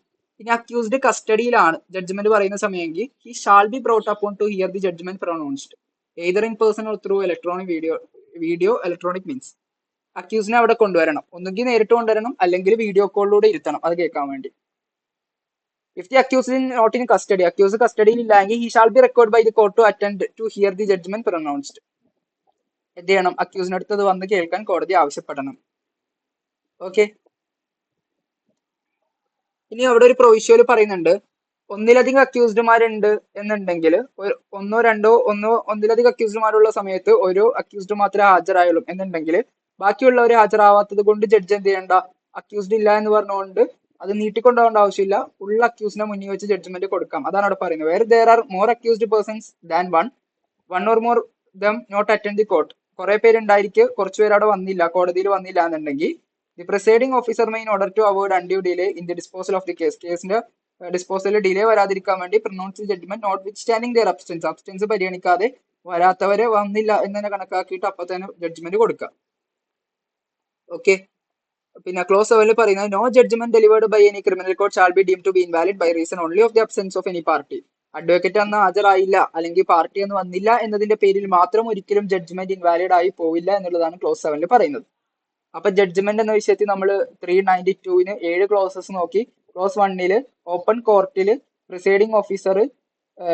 ഇനി അക്യൂസ്ഡ് കസ്റ്റഡിയിലാണ് ജഡ്ജ്മെന്റ് പറയുന്ന സമയമെങ്കിൽ he shall be brought upon to hear the judgment pronounced either in person or through electronic electronic means. അക്യൂസിനെ അവിടെ കൊണ്ടുവരണം, ഒന്നുകിൽ നേരിട്ട് കൊണ്ടുവരണം, അല്ലെങ്കിൽ വീഡിയോ കോളിലൂടെ ഇരുത്തണം അത് കേൾക്കാൻ വേണ്ടി. If the accused not in custody, accuse കസ്റ്റഡിയിൽ ഇല്ലെങ്കിൽ he shall be record by the court to attend to hear the judgment pronounced. എന്ത് ചെയ്യണം, അക്യൂസിനടുത്ത് അത് വന്ന് കേൾക്കാൻ കോടതി ആവശ്യപ്പെടണം. ഓക്കെ. ഇനി അവിടെ ഒരു പ്രൊവിഷ്യോയിൽ പറയുന്നുണ്ട്, ഒന്നിലധികം അക്യൂസ്ഡുമാരുണ്ട് എന്നുണ്ടെങ്കിൽ ഒന്നിലധികം അക്യൂസ്ഡുമാരുള്ള സമയത്ത് ഒരു അക്യൂസ്ഡ് മാത്രമേ ഹാജരായുള്ളൂ എന്നുണ്ടെങ്കിൽ ബാക്കിയുള്ളവർ ഹാജരാവാത്തത് കൊണ്ട് ജഡ്ജ് എന്ത് ചെയ്യണ്ട, അക്യൂസ്ഡ് ഇല്ല എന്ന് പറഞ്ഞുകൊണ്ട് അത് നീട്ടിക്കൊണ്ടുപോകേണ്ട ആവശ്യമില്ല, ഫുൾ അക്യൂസിനെ മുന്നിൽ വെച്ച് ജഡ്ജ്മെന്റ് കൊടുക്കാം. അതാണ് അവിടെ പറയുന്നത്. Where there are more accused persons than one or more them not attend the court, കുറെ പേരുണ്ടായിരിക്കും, കുറച്ച് പേര് അവിടെ വന്നില്ല, കോടതിയിൽ വന്നില്ല എന്നുണ്ടെങ്കിൽ the presiding officer may in order to avoid undue delay in the disposal of the കേസിന്റെ ഡിസ്പോസലിൽ ഡിലേ വരാതിരിക്കാൻ വേണ്ടി pronounce judgment notwithstanding their absence പരിഗണിക്കാതെ വരാത്തവരെ വന്നില്ല എന്ന് തന്നെ കണക്കാക്കിയിട്ട് അപ്പൊ തന്നെ ജഡ്ജ്മെന്റ് കൊടുക്കുക. ഓക്കെ. പിന്നെ ക്ലോസ് 7 പറയുന്നത് no judgment delivered by any criminal court shall be deem to be invalid by reason only of the absence of any party. Advocate അന്ന് ഹാജരായില്ല അല്ലെങ്കിൽ പാർട്ടി അന്ന് വന്നില്ല എന്നതിന്റെ പേരിൽ മാത്രം ഒരിക്കലും ജഡ്ജ്മെന്റ് ഇൻവാലിഡ് ആയി പോവില്ല എന്നുള്ളതാണ് ക്ലോസ് 7 പറയുന്നത്. അപ്പൊ ജഡ്ജ്മെന്റ് എന്ന വിഷയത്തിൽ നമ്മൾ 392 7 ക്ലോസസ് നോക്കി. ക്ലോസ് 1 ഓപ്പൺ കോർട്ടിൽ പ്രിസൈഡിംഗ് ഓഫീസർ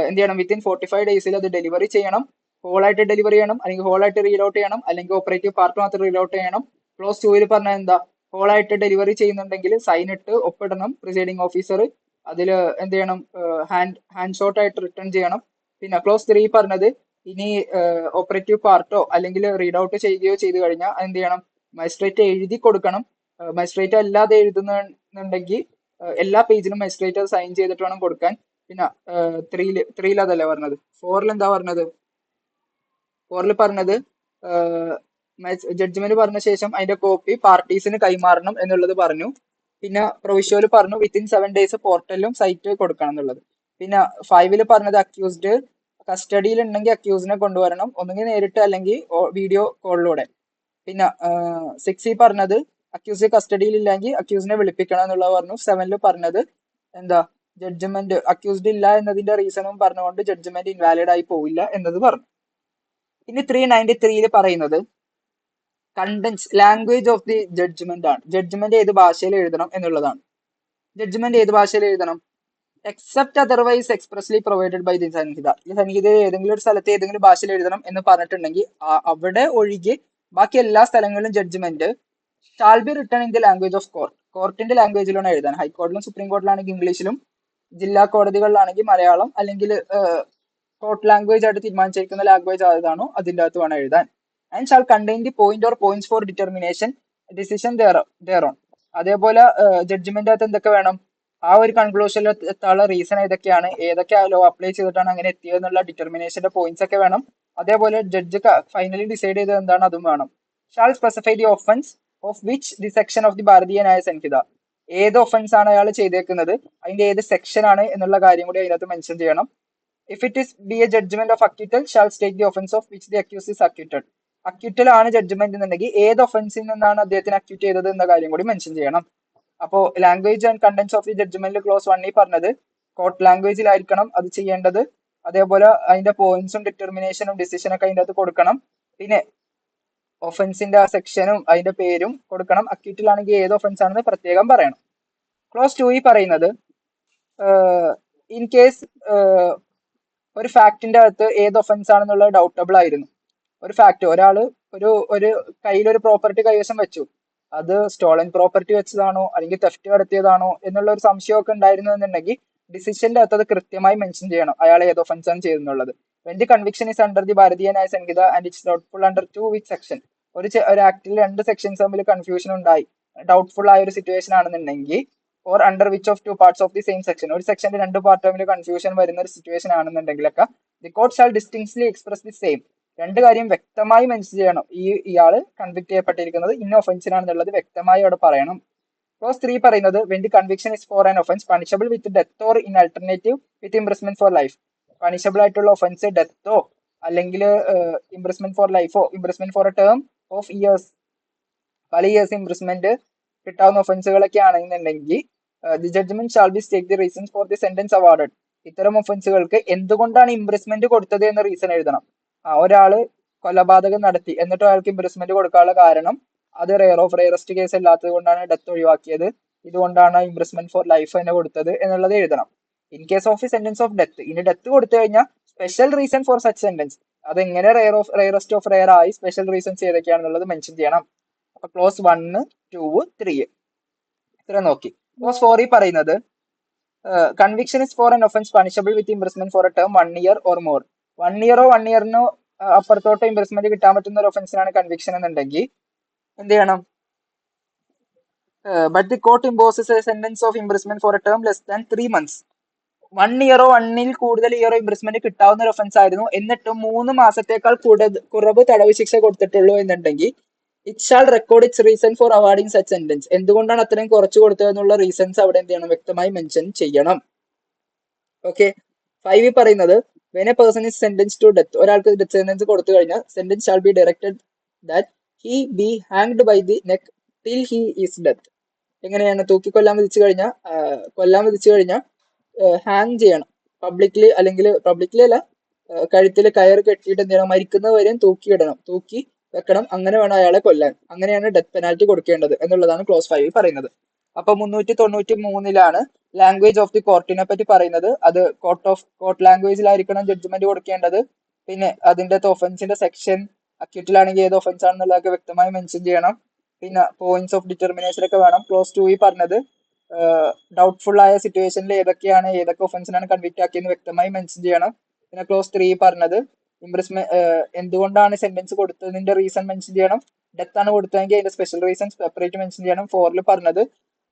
എന്ത് ചെയ്യണം, വിത്തിൻ 45 days അത് ഡെലിവറി ചെയ്യണം, ഹോളായിട്ട് ഡെലിവറി ചെയ്യണം, അല്ലെങ്കിൽ ഹോളായിട്ട് റീഡ് ഔട്ട് ചെയ്യണം, അല്ലെങ്കിൽ ഓപ്പറേറ്റീവ് പാർട്ട് മാത്രം റീഡ് ഔട്ട് ചെയ്യണം. ക്ലോസ് 2 പറഞ്ഞാൽ എന്താ, ഹോളായിട്ട് ഡെലിവറി ചെയ്യുന്നുണ്ടെങ്കിൽ സൈൻ ഇട്ട് ഒപ്പിടണം പ്രിസൈഡിംഗ് ഓഫീസർ, അതിൽ എന്ത് ചെയ്യണം, ഹാൻഡ് ഷോട്ട് ആയിട്ട് റിട്ടേൺ ചെയ്യണം. പിന്നെ ക്ലോസ് 3 പറഞ്ഞത് ഇനി ഓപ്പറേറ്റീവ് പാർട്ടോ അല്ലെങ്കിൽ റീഡ് ഔട്ട് ചെയ്യുകയോ ചെയ്തു കഴിഞ്ഞാൽ എന്ത് ചെയ്യണം, മജിസ്ട്രേറ്റ് എഴുതി കൊടുക്കണം. മജിസ്ട്രേറ്റ് അല്ലാതെ എഴുതുന്നുണ്ടെങ്കിൽ എല്ലാ പേജിലും മജിസ്ട്രേറ്റ് സൈൻ ചെയ്തിട്ട് വേണം കൊടുക്കാൻ. പിന്നെ ത്രീയിൽ അതല്ലേ പറഞ്ഞത്. ഫോറിൽ എന്താ പറഞ്ഞത്? ഫോറിൽ പറഞ്ഞത് ജഡ്ജ്മെന്റ് പറഞ്ഞ ശേഷം അതിന്റെ കോപ്പി പാർട്ടീസിന് കൈമാറണം എന്നുള്ളത് പറഞ്ഞു. പിന്നെ പ്രൊവിഷ്യോയിൽ പറഞ്ഞു വിത്തിൻ 7 days പോർട്ടലിലും സൈറ്റ് കൊടുക്കണം എന്നുള്ളത്. പിന്നെ 5ൽ പറഞ്ഞത് അക്യൂസ്ഡ് കസ്റ്റഡിയിൽ ഉണ്ടെങ്കിൽ അക്യൂസിനെ കൊണ്ടുവരണം, ഒന്നുകിൽ നേരിട്ട് അല്ലെങ്കിൽ വീഡിയോ കോളിലൂടെ. പിന്നെ 6 പറഞ്ഞത് അക്യൂസ് കസ്റ്റഡിയിൽ ഇല്ലെങ്കിൽ അക്യൂസിനെ വിളിപ്പിക്കണം എന്നുള്ളത് പറഞ്ഞു. 7ൽ പറഞ്ഞത് എന്താ ജഡ്ജ്മെന്റ് അക്യൂസ്ഡ് ഇല്ല എന്നതിന്റെ റീസണും പറഞ്ഞുകൊണ്ട് ജഡ്ജ്മെന്റ് ഇൻവാലിഡ് ആയി പോവില്ല എന്നത് പറഞ്ഞു. ഇനി 393 പറയുന്നത് contents language of the judgment ആണ്. ജഡ്ജ്മെന്റ് ഏത് ഭാഷയിൽ എഴുതണം എന്നുള്ളതാണ്. ജഡ്ജ്മെന്റ് ഏത് ഭാഷയിൽ എഴുതണം? Except otherwise expressly provided by the Sanhita. ഈ സംഹിതയിൽ ഏതെങ്കിലും ഒരു സ്ഥലത്ത് ഏതെങ്കിലും ഭാഷയിൽ എഴുതണം എന്ന് പറഞ്ഞിട്ടുണ്ടെങ്കിൽ അവിടെ ഒഴികെ ബാക്കി എല്ലാ സ്ഥലങ്ങളിലും judgment shall be written in the language of court. കോർട്ടിന്റെ ലാംഗ്വേജിലാണ് എഴുതാൻ. ഹൈക്കോടതിയിലും സുപ്രീം കോടതിയിലാണെങ്കിൽ ഇംഗ്ലീഷിലും, ജില്ലാ കോടതികളിലാണെങ്കിൽ മലയാളം, അല്ലെങ്കിൽ കോർട്ട് ലാംഗ്വേജ് ആയിട്ട് തീരുമാനിച്ചിരിക്കുന്ന ലാംഗ്വേജ് ഏതാണോ അതിൻ്റെ അകത്ത് വേണം എഴുതാൻ. And shall contain the point or points for determination decision thereon. അതേപോലെ ജഡ്ജ്മെന്റ് അകത്ത് എന്തൊക്കെ വേണം? ആ ഒരു കൺക്ലൂഷനിൽ എത്താനുള്ള റീസൺ ഏതൊക്കെയാണ്, ഏതൊക്കെ ലോ അപ്ലൈ ചെയ്തിട്ടാണ് അങ്ങനെ എത്തിയതെന്നുള്ള ഡിറ്റർമിനേഷന്റെ പോയിന്റ്സ് ഒക്കെ വേണം. അതേപോലെ ജഡ്ജ് ഫൈനലി ഡിസൈഡ് ചെയ്തത് എന്താണ് അതും വേണം. Shall specify the offence of which the section of the Bharatiya Nyaya സംഹിത. ഏത് ഒഫൻസ് ആണ് അയാൾ ചെയ്തേക്കുന്നത്, അതിന്റെ ഏത് സെക്ഷൻ ആണ് എന്നുള്ള കാര്യം കൂടി അതിനകത്ത് മെൻഷൻ ചെയ്യണം. If it is be a judgment of acquittal shall state the offence of which the accuse is acquitted. അക്യൂറ്റൽ ആണ് ജഡ്ജ്മെന്റ് എന്നുണ്ടെങ്കിൽ ഏത് ഒഫൻസിൽ നിന്നാണ് അദ്ദേഹത്തിന് അക്യൂറ്റ് ചെയ്തത് എന്ന കാര്യം കൂടി മെൻഷൻ ചെയ്യണം. അപ്പോ language and contents of the judgment clause 1 പറഞ്ഞത് കോർട്ട് ലാംഗ്വേജിലായിരിക്കണം അത് ചെയ്യേണ്ടത്. അതേപോലെ അതിന്റെ പോയിന്റ്സും ഡിറ്റർമിനേഷനും ഡിസിഷനൊക്കെ അതിൻ്റെ അകത്ത് കൊടുക്കണം. പിന്നെ ഒഫൻസിന്റെ ആ സെക്ഷനും അതിന്റെ പേരും കൊടുക്കണം. അക്യൂറ്റിലാണെങ്കിൽ ഏത് ഒഫൻസ് ആണെന്ന് പ്രത്യേകം പറയണം. ക്ലോസ് 2 പറയുന്നത് ഇൻ കേസ് ഒരു ഫാക്ടിന്റെ അകത്ത് ഏത് ഒഫൻസ് ആണെന്നുള്ളത് ഡൗട്ടബിൾ ആയിരുന്നു. ഒരു ഫാക്ട്, ഒരാള് ഒരു കയ്യിലൊരു പ്രോപ്പർട്ടി കൈവശം വെച്ചു, അത് സ്റ്റോളൻ പ്രോപ്പർട്ടി വെച്ചതാണോ അല്ലെങ്കിൽ തെഫ്റ്റ് നടത്തിയതാണോ എന്നുള്ള ഒരു സംശയമൊക്കെ ഉണ്ടായിരുന്നു എന്നുണ്ടെങ്കിൽ ഡിസിഷന്റെ അകത്ത് അത് കൃത്യമായി മെൻഷൻ ചെയ്യണം അയാൾ ഏത് ഒഫൻസ് ആണ് ചെയ്തെന്നുള്ളത്. When the conviction is under the Bharatiya Nyaya Sanhita and it's doubtful under 2 which section. ഒരു ആക്ടിൽ 2 സെക്ഷൻസ് തമ്മിൽ കൺഫ്യൂഷൻ ഉണ്ടായി, ഡൗട്ട്ഫുൾ ആയ ഒരു സിറ്റുവേഷൻ ആണെന്നുണ്ടെങ്കിൽ, or under which of 2 parts of the same section, ഒരു സെക്ഷന്റെ 2 പാർട്ട് തമ്മിൽ കൺഫ്യൂഷൻ വരുന്ന ഒരു സിറ്റുവേഷൻ ആണെന്നുണ്ടെങ്കിലൊക്കെ the court shall distinctly express the same. 2 കാര്യം വ്യക്തമായി മെൻഷൻ ചെയ്യണം. ഇയാള് കൺവിക്ട് ചെയ്യപ്പെട്ടിരിക്കുന്നത് ഇന്ന ഒഫൻസിനാണെന്നുള്ളത് വ്യക്തമായി അവിടെ പറയണം. ക്ലോസ് 3 പറയുന്നത് when the conviction is for an offence punishable with death or in alternative with imprisonment for life. Punishable ആയിട്ടുള്ള ഒഫൻസ് ഡെത്തോ അല്ലെങ്കിൽ ഇംപ്രിസ്മെന്റ് ഫോർ ലൈഫോ imprisonment for a term of years, പല ഇയേഴ്സ് ഇംപ്രിസ്മെന്റ് കിട്ടാവുന്ന ഒഫൻസുകളൊക്കെ ആണെന്നുണ്ടെങ്കിൽ the judgment shall be state the reasons for the sentence awarded. ഇത്തരം ഒഫൻസുകൾക്ക് എന്തുകൊണ്ടാണ് ഇംപ്രിസ്മെന്റ് കൊടുത്തത് എന്ന റീസൺ എഴുതണം. ഒരാള് കൊലപാതകം നടത്തി എന്നിട്ട് അയാൾക്ക് ഇംപ്രിസ്മെന്റ് കൊടുക്കാനുള്ള കാരണം അത് റെയറസ്റ്റ് കേസ് അല്ലാത്തത് കൊണ്ടാണ് ഡെത്ത് ഒഴിവാക്കിയത്, ഇതുകൊണ്ടാണ് ഇംപ്രിസ്മെന്റ് ഫോർ ലൈഫ് തന്നെ കൊടുത്തത് എന്നുള്ളത് എഴുതണം. In case of sentence of death, ഇനി ഡെത്ത് കൊടുത്തു കഴിഞ്ഞാൽ special reason for such sentence, അതെങ്ങനെ റെയറസ്റ്റ് ഓഫ് റെയർ ആയി, സ്പെഷ്യൽ റീസൺസ് ഏതൊക്കെയാണെന്നുള്ളത് മെൻഷൻ ചെയ്യണം. അപ്പൊ ക്ലോസ് 1, 2, 3 ഇത്ര നോക്കി. ക്ലോസ് 4 പറയുന്നത് conviction is for an offence punishable with imprisonment for a term 1 year or more. 1 yearോ 1 yearനോ അപ്പുറത്തോട്ടോ ഇംപ്രിസ്മെന്റ് കിട്ടാൻ പറ്റുന്ന ഒരു ഒഫൻസിനാണ് കൺവിക്ഷൻ എന്നുണ്ടെങ്കിൽ എന്ത് ചെയ്യണം? But the court imposes a sentence of imprisonment for a term less than 3 months. 1 yearോ 1ൽ കൂടുതൽ ഇയറോ ഇംപ്രിസ്മെന്റ് കിട്ടാവുന്ന ഒരു ഒഫൻസ് ആയിരുന്നു, എന്നിട്ടും 3 മാസത്തേക്കാൾ കുറവ് തടവ് ശിക്ഷ കൊടുത്തിട്ടുള്ളൂ എന്നുണ്ടെങ്കിൽ it shall record its reason for awarding such sentence. എന്തുകൊണ്ടാണ് അത്രയും കുറച്ച് കൊടുത്തതെന്നുള്ള റീസൺസ് അവിടെ എന്ത് ചെയ്യണം? വ്യക്തമായി മെൻഷൻ ചെയ്യണം. ഓക്കെ. 5 പറയുന്നത് when a person is sentence to death, ഒരാൾക്ക് ഡെത്ത് സെന്റൻസ് കൊടുത്തു കഴിഞ്ഞാൽ sentence shall be directed that he be hanged by the neck till he is death. എങ്ങനെയാണ്? കൊല്ലാൻ വിധിച്ചു കഴിഞ്ഞാൽ ഹാങ് ചെയ്യണം പബ്ലിക്ലി, അല്ലെങ്കിൽ പബ്ലിക്ലി അല്ല, കഴുത്തിൽ കയർ കെട്ടിയിട്ട് എന്ത് ചെയ്യണം? മരിക്കുന്നവരെയും തൂക്കി വെക്കണം. അങ്ങനെ വേണം അയാളെ കൊല്ലാൻ. അങ്ങനെയാണ് ഡെത്ത് പെനാൽറ്റി കൊടുക്കേണ്ടത് എന്നുള്ളതാണ് ക്ലോസ് 5 പറയുന്നത്. അപ്പൊ 393 ലാംഗ്വേജ് ഓഫ് ദി കോർട്ടിനെ പറ്റി പറയുന്നത്. അത് കോർട്ട് ലാംഗ്വേജിലായിരിക്കണം ജഡ്ജ്മെന്റ് കൊടുക്കേണ്ടത്. പിന്നെ അതിന്റെ ഒഫൻസിന്റെ സെക്ഷൻ, അക്യൂറ്റിലാണെങ്കിൽ ഏത് ഒഫൻസ് ആണെന്നുള്ളതൊക്കെ വ്യക്തമായി മെൻഷൻ ചെയ്യണം. പിന്നെ പോയിന്റ്സ് ഓഫ് ഡിറ്റർമിനേഷൻ ഒക്കെ വേണം. ക്ലോസ് 2 പറഞ്ഞത് ഡൗട്ട്ഫുൾ ആയ സിറ്റുവേഷനിൽ ഏതൊക്കെ ഒഫൻസിനാണ് കൺവിക്ട് ആക്കിയെന്ന് വ്യക്തമായി മെൻഷൻ ചെയ്യണം. പിന്നെ ക്ലോസ് 3 പറഞ്ഞത് എന്തുകൊണ്ടാണ് സെന്റൻസ് കൊടുത്തതിന്റെ റീസൺ മെൻഷൻ ചെയ്യണം. ഡെത്ത് ആണ് കൊടുത്തതെങ്കിൽ അതിന്റെ സ്പെഷ്യൽ റീസൺസ് സെപ്പറേറ്റ് മെൻഷൻ ചെയ്യണം. 4 പറഞ്ഞത്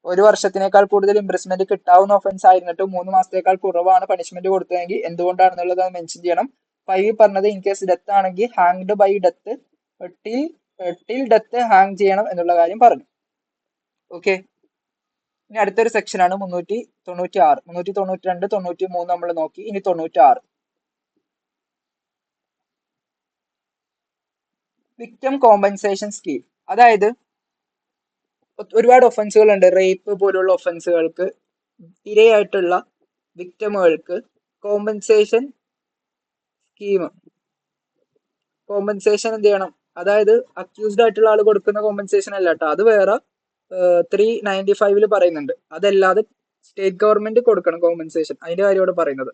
1 വർഷത്തിനേക്കാൾ കൂടുതൽ ഇംപ്രിസ്മെന്റ് കിട്ടാവുന്ന ഒഫൻസ് ആയിരുന്നിട്ട് 3 മാസത്തേക്കാൾ കുറവാണ് പണിഷ്മെന്റ് കൊടുത്തതെങ്കിൽ എന്തുകൊണ്ടാണെന്നുള്ളത് മെൻഷൻ ചെയ്യണം. 5 പറഞ്ഞത് ഇൻ കേസ് ഡെത്ത് ആണെങ്കിൽ hanged by death till death hang ചെയ്യണം എന്നുള്ള കാര്യം പറഞ്ഞു. ഓക്കെ, ഇനി അടുത്തൊരു സെക്ഷൻ ആണ് 396. 392, 93 നമ്മൾ നോക്കി. ഇനി 96 വിക്ടിം കോമ്പൻസേഷൻ സ്കീം. അതായത് ഒരുപാട് ഒഫൻസുകൾ ഉണ്ട്. റേപ്പ് പോലുള്ള ഒഫൻസുകൾക്ക് ഇരയായിട്ടുള്ള വിക്ടിമുകൾക്ക് കോമ്പൻസേഷൻ സ്കീം, കോമ്പൻസേഷൻ എന്ത് ചെയ്യണം, അതായത് അക്യൂസ്ഡ് ആയിട്ടുള്ള ആൾ കൊടുക്കുന്ന കോമ്പൻസേഷൻ അല്ല കേട്ടോ, അത് വേറെ 395 പറയുന്നുണ്ട്. അതല്ലാതെ സ്റ്റേറ്റ് ഗവൺമെന്റ് കൊടുക്കണം കോമ്പൻസേഷൻ, അതിന്റെ കാര്യം ഇവിടെ പറയുന്നത്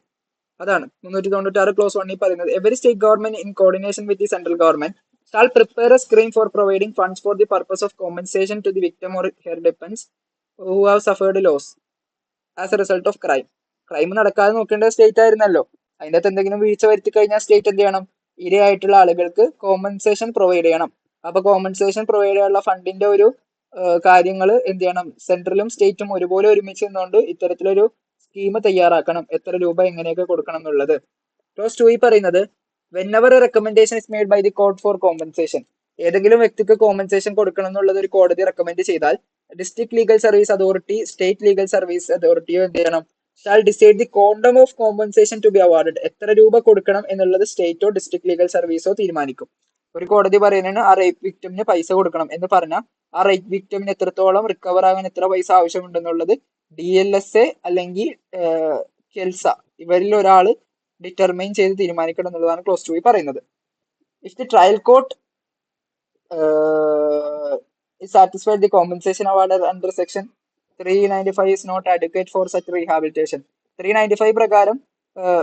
അതാണ് 396 ക്ലോസ് 1 പറയുന്നത്. Every state government in coordination with the central government shall prepare a scheme for providing funds for the purpose of compensation to the victim or her dependents who have suffered loss as a result of crime. Crime നടക്കാതെ നോക്കേണ്ട സ്റ്റേറ്റ് ആയിരുന്നല്ലോ. അതിൻ്റെ അകത്ത് എന്തെങ്കിലും വീഴ്ച വരുത്തി കഴിഞ്ഞാൽ സ്റ്റേറ്റ് എന്ത് ചെയ്യണം, ഇരയായിട്ടുള്ള ആളുകൾക്ക് കോമ്പൻസേഷൻ പ്രൊവൈഡ് ചെയ്യണം. അപ്പൊ കോമ്പൻസേഷൻ പ്രൊവൈഡ് ചെയ്യാനുള്ള ഫണ്ടിന്റെ ഒരു കാര്യങ്ങൾ എന്ത് ചെയ്യണം, സെൻട്രലും സ്റ്റേറ്റും ഒരുപോലെ ഒരുമിച്ച് നിന്നുകൊണ്ട് ഇത്തരത്തിലൊരു സ്കീം തയ്യാറാക്കണം, എത്ര രൂപ എങ്ങനെയൊക്കെ കൊടുക്കണം എന്നുള്ളത്. ക്ലോസ് 2 പറയുന്നത് whenever a recommendation is made by the court for compensation, ഏതെങ്കിലും വ്യക്തിക്ക് കോമ്പൻസേഷൻ കൊടുക്കണം എന്നുള്ളത് ഒരു കോടതി റെക്കമെൻഡ് ചെയ്താൽ district legal service authority state legal service അതോറിറ്റിയോ എന്ത് ചെയ്യണം, shall decide the quantum of compensation to be awarded, എത്ര രൂപ കൊടുക്കണം എന്നുള്ളത് സ്റ്റേറ്റോ ഡിസ്ട്രിക്ട് ലീഗൽ സർവീസോ തീരുമാനിക്കും. ഒരു കോടതി പറയുന്നതിന് ആ റേപ്പ് വിക്ടിമിന് പൈസ കൊടുക്കണം എന്ന് പറഞ്ഞാൽ ആ റേപ്പ് വിക്ടിമിന് എത്രത്തോളം റിക്കവർ ആകാൻ എത്ര പൈസ ആവശ്യമുണ്ടെന്നുള്ളത് DLSA അല്ലെങ്കിൽ കെൽസ ഇവരിൽ ഒരാൾ ഡിറ്റർമൈൻ ചെയ്ത് തീരുമാനിക്കണം എന്നുള്ളതാണ് ക്ലോസ് 2 പറയുന്നത്. If the trial court is satisfied the compensation awarded under section 395 is not adequate for such rehabilitation. 395 പ്രകാരം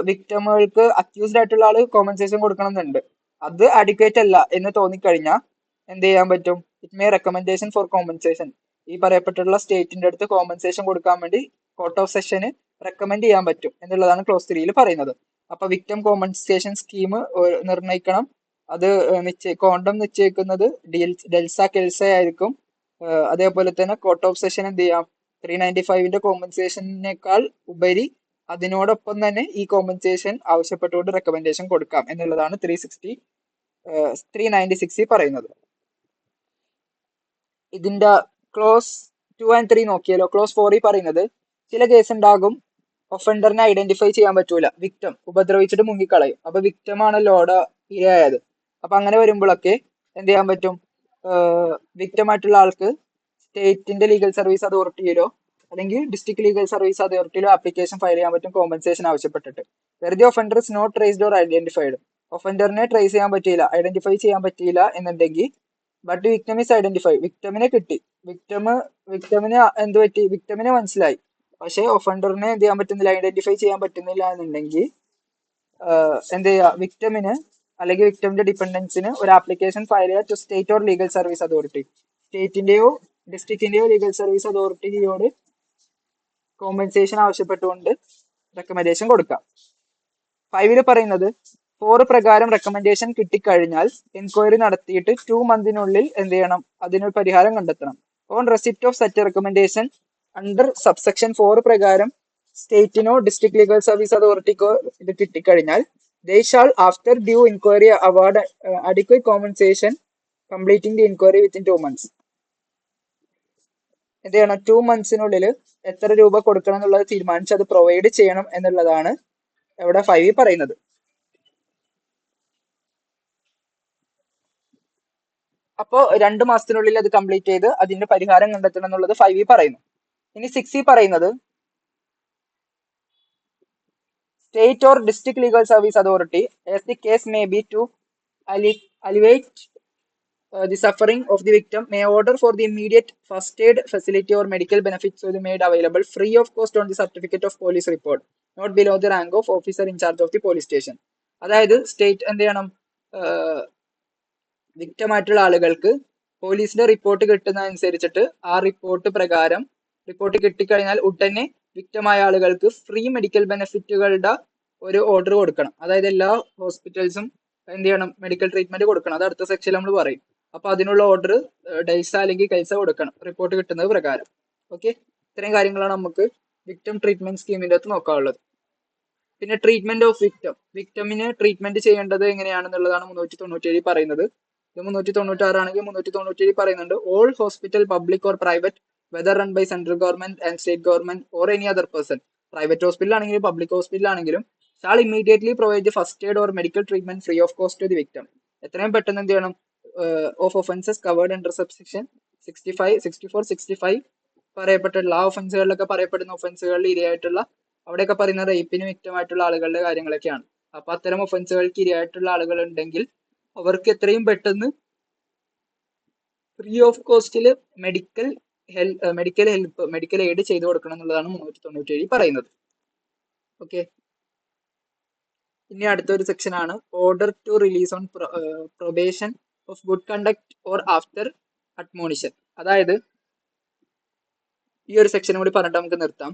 വിക്ടിമുകൾക്ക് അക്യൂസ്ഡ് ആയിട്ടുള്ള ആള് കോമ്പൻസേഷൻ കൊടുക്കണം എന്നുണ്ട്, അത് അഡിക്വേറ്റ് അല്ല എന്ന് തോന്നിക്കഴിഞ്ഞാൽ എന്ത് ചെയ്യാൻ പറ്റും, it may recommendation for compensation, ഈ പറയപ്പെട്ടുള്ള സ്റ്റേറ്റിന്റെ അടുത്ത് കോമ്പൻസേഷൻ കൊടുക്കാൻ വേണ്ടി കോർട്ട് ഓഫ് സെഷന് റെക്കമെൻഡ് ചെയ്യാൻ പറ്റും എന്നുള്ളതാണ് ക്ലോസ് 3 പറയുന്നത്. അപ്പൊ വിക്ടിം കോമ്പൻസേഷൻ സ്കീം നിർണ്ണയിക്കണം, അത് ക്വാണ്ടം നിശ്ചയിക്കുന്നത് ഡെൽസ കെൽസ ആയിരിക്കും. അതേപോലെ തന്നെ കോർട്ട് ഓഫ് സെഷൻ എന്ത് ചെയ്യാം, 395 കോമ്പൻസേഷനേക്കാൾ ഉപരി അതിനോടൊപ്പം തന്നെ ഈ കോമ്പൻസേഷൻ ആവശ്യപ്പെട്ടുകൊണ്ട് റെക്കമെൻഡേഷൻ കൊടുക്കാം എന്നുള്ളതാണ് 396 പറയുന്നത്. ഇതിന്റെ ക്ലോസ് 2 and 3 നോക്കിയാലോ. ക്ലോസ് 4 പറയുന്നത് ചില കേസ് ഉണ്ടാകും ഒഫൻഡറിനെ ഐഡന്റിഫൈ ചെയ്യാൻ പറ്റൂല, വിക്ടിം ഉപദ്രവിച്ചിട്ട് മുങ്ങിക്കളയും, അപ്പൊ വിക്ടിം ആണല്ലോ അവിടെ ഇരയായത്. അപ്പൊ അങ്ങനെ വരുമ്പോഴൊക്കെ എന്ത് ചെയ്യാൻ പറ്റും, വിക്ടിം ആയിട്ടുള്ള ആൾക്ക് സ്റ്റേറ്റിന്റെ ലീഗൽ സർവീസ് അതോറിറ്റിയിലോ അല്ലെങ്കിൽ ഡിസ്ട്രിക്ട് ലീഗൽ സർവീസ് അതോറിറ്റിയിലോ ആപ്ലിക്കേഷൻ ഫയൽ ചെയ്യാൻ പറ്റും കോമ്പൻസേഷൻ ആവശ്യപ്പെട്ടിട്ട്. വെറുതെ offender is not traced or identified, ഒഫൻഡറിനെ ട്രേസ് ചെയ്യാൻ പറ്റിയില്ല, ഐഡന്റിഫൈ ചെയ്യാൻ പറ്റിയില്ല എന്നുണ്ടെങ്കിൽ ബട്ട് വിക്ടിം ഇസ് ഐഡന്റിഫൈ, വിക്ടിമിനെ കിട്ടി, വിക്ടിമിന് എന്ത് പറ്റി, വിക്ടിമിനെ മനസ്സിലായി, പക്ഷെ ഒഫൻഡറിനെ എന്ത് ചെയ്യാൻ പറ്റുന്നില്ല, ഐഡന്റിഫൈ ചെയ്യാൻ പറ്റുന്നില്ല എന്നുണ്ടെങ്കിൽ എന്ത് ചെയ്യുക, വിക്ടിമിന് അല്ലെങ്കിൽ വിക്ടിമിന്റെ ഡിപെൻഡൻസിന് ഒരു ആപ്ലിക്കേഷൻ ഫയൽ ചെയ്യുക to state or legal service authority, സ്റ്റേറ്റിന്റെയോ ഡിസ്ട്രിക്റ്റിന്റെയോ ലീഗൽ സർവീസ് അതോറിറ്റിയോട് കോമ്പൻസേഷൻ ആവശ്യപ്പെട്ടുകൊണ്ട് റെക്കമെൻഡേഷൻ കൊടുക്കാം. 5 പറയുന്നത് 4 പ്രകാരം റെക്കമെൻഡേഷൻ കിട്ടിക്കഴിഞ്ഞാൽ എൻക്വയറി നടത്തിയിട്ട് 2 മന്തിനുള്ളിൽ എന്ത് ചെയ്യണം, അതിനൊരു പരിഹാരം കണ്ടെത്തണം. On receipt of such recommendation under subsection 4 പ്രകാരം സ്റ്റേറ്റിനോ ഡിസ്ട്രിക്ട് ലീഗൽ സർവീസ് അതോറിറ്റിക്കോ ഇത് കിട്ടിക്കഴിഞ്ഞാൽ they shall after due inquiry award adequate compensation completing the inquiry within 2 months. എന്ത് ചെയ്യണം, 2 മന്ത്സിനുള്ളിൽ എത്ര രൂപ കൊടുക്കണം എന്നുള്ളത് തീരുമാനിച്ച് അത് പ്രൊവൈഡ് ചെയ്യണം എന്നുള്ളതാണ് ഇവിടെ 5 പറയുന്നത്. അപ്പോ 2 മാസത്തിനുള്ളിൽ അത് കംപ്ലീറ്റ് ചെയ്ത് അതിന്റെ പരിഹാരം കണ്ടെത്തണം എന്നുള്ളത് 5 പറയുന്നു. ഇനി 6 പറയുന്നത് state or district legal service authority as the case may be to alleviate the suffering of the victim may order for the immediate first aid facility or medical benefits to be made available free of cost on the certificate of police report not below the rank of officer in charge of the police station. അതായത് സ്റ്റേറ്റ് എന്ത് ചെയ്യണം, വിക്ടിം ആയിട്ടുള്ള ആളുകൾക്ക് പോലീസിന്റെ റിപ്പോർട്ട് കിട്ടുന്നതനുസരിച്ചിട്ട് ആ റിപ്പോർട്ട് പ്രകാരം റിപ്പോർട്ട് കിട്ടിക്കഴിഞ്ഞാൽ ഉടനെ വിക്ടിമായ ആളുകൾക്ക് ഫ്രീ മെഡിക്കൽ ബെനിഫിറ്റുകളുടെ ഒരു ഓർഡർ കൊടുക്കണം. അതായത് എല്ലാ ഹോസ്പിറ്റൽസും എന്ത് ചെയ്യണം, മെഡിക്കൽ ട്രീറ്റ്മെന്റ് കൊടുക്കണം. അത് അടുത്ത സെക്ഷനിൽ നമ്മൾ പറയും. അപ്പൊ അതിനുള്ള ഓർഡർ ഡെൽസ അല്ലെങ്കിൽ കെൽസ കൊടുക്കണം റിപ്പോർട്ട് കിട്ടുന്നത് പ്രകാരം. ഓക്കെ, ഇത്രയും കാര്യങ്ങളാണ് നമുക്ക് വിക്ടിം ട്രീറ്റ്മെന്റ് സ്കീമിന്റെ അകത്ത് നോക്കാനുള്ളത്. പിന്നെ ട്രീറ്റ്മെന്റ് ഓഫ് വിക്ടിം, വിക്ടിമിന് ട്രീറ്റ്മെന്റ് ചെയ്യേണ്ടത് എങ്ങനെയാണെന്നുള്ളതാണ് 397 പറയുന്നത്. ഇത് 396 ആണെങ്കിൽ 397 പറയുന്നുണ്ട് all hospital public or private whether run by central government and state government or any other person, private ഹോസ്പിറ്റലാണെങ്കിലും പബ്ലിക് ഹോസ്പിറ്റലാണെങ്കിലും shall immediately provide the first aid or medical treatment free of cost to the victim. എത്രയും പെട്ടെന്ന് എന്ത് ചെയ്യണം, of offences covered under subsection 65, 64, 65 പറയപ്പെട്ടിട്ടുള്ള ആ ഒഫൻസുകളിലൊക്കെ പറയപ്പെടുന്ന ഒഫൻസുകളിൽ ഇരയായിട്ടുള്ള, അവിടെയൊക്കെ പറയുന്ന റേപ്പിന് വിക്ടിമായിട്ടുള്ള ആളുകളുടെ കാര്യങ്ങളൊക്കെയാണ്. അപ്പൊ അത്തരം ഒഫൻസുകൾക്ക് ഇരയായിട്ടുള്ള ആളുകൾ ഉണ്ടെങ്കിൽ അവർക്ക് എത്രയും പെട്ടെന്ന് ഫ്രീ ഓഫ് കോസ്റ്റിൽ മെഡിക്കൽ ഹെൽപ്പ്, മെഡിക്കൽ എയ്ഡ് ചെയ്തു കൊടുക്കണം എന്നുള്ളതാണ് 397 പറയുന്നത്. ഓക്കെ, ഇനി അടുത്തൊരു സെക്ഷൻ ആണ് order to release on probation of good conduct or after admonition. അതായത് ഈ ഒരു സെക്ഷനും കൂടി പറഞ്ഞിട്ട് നമുക്ക് നിർത്താം.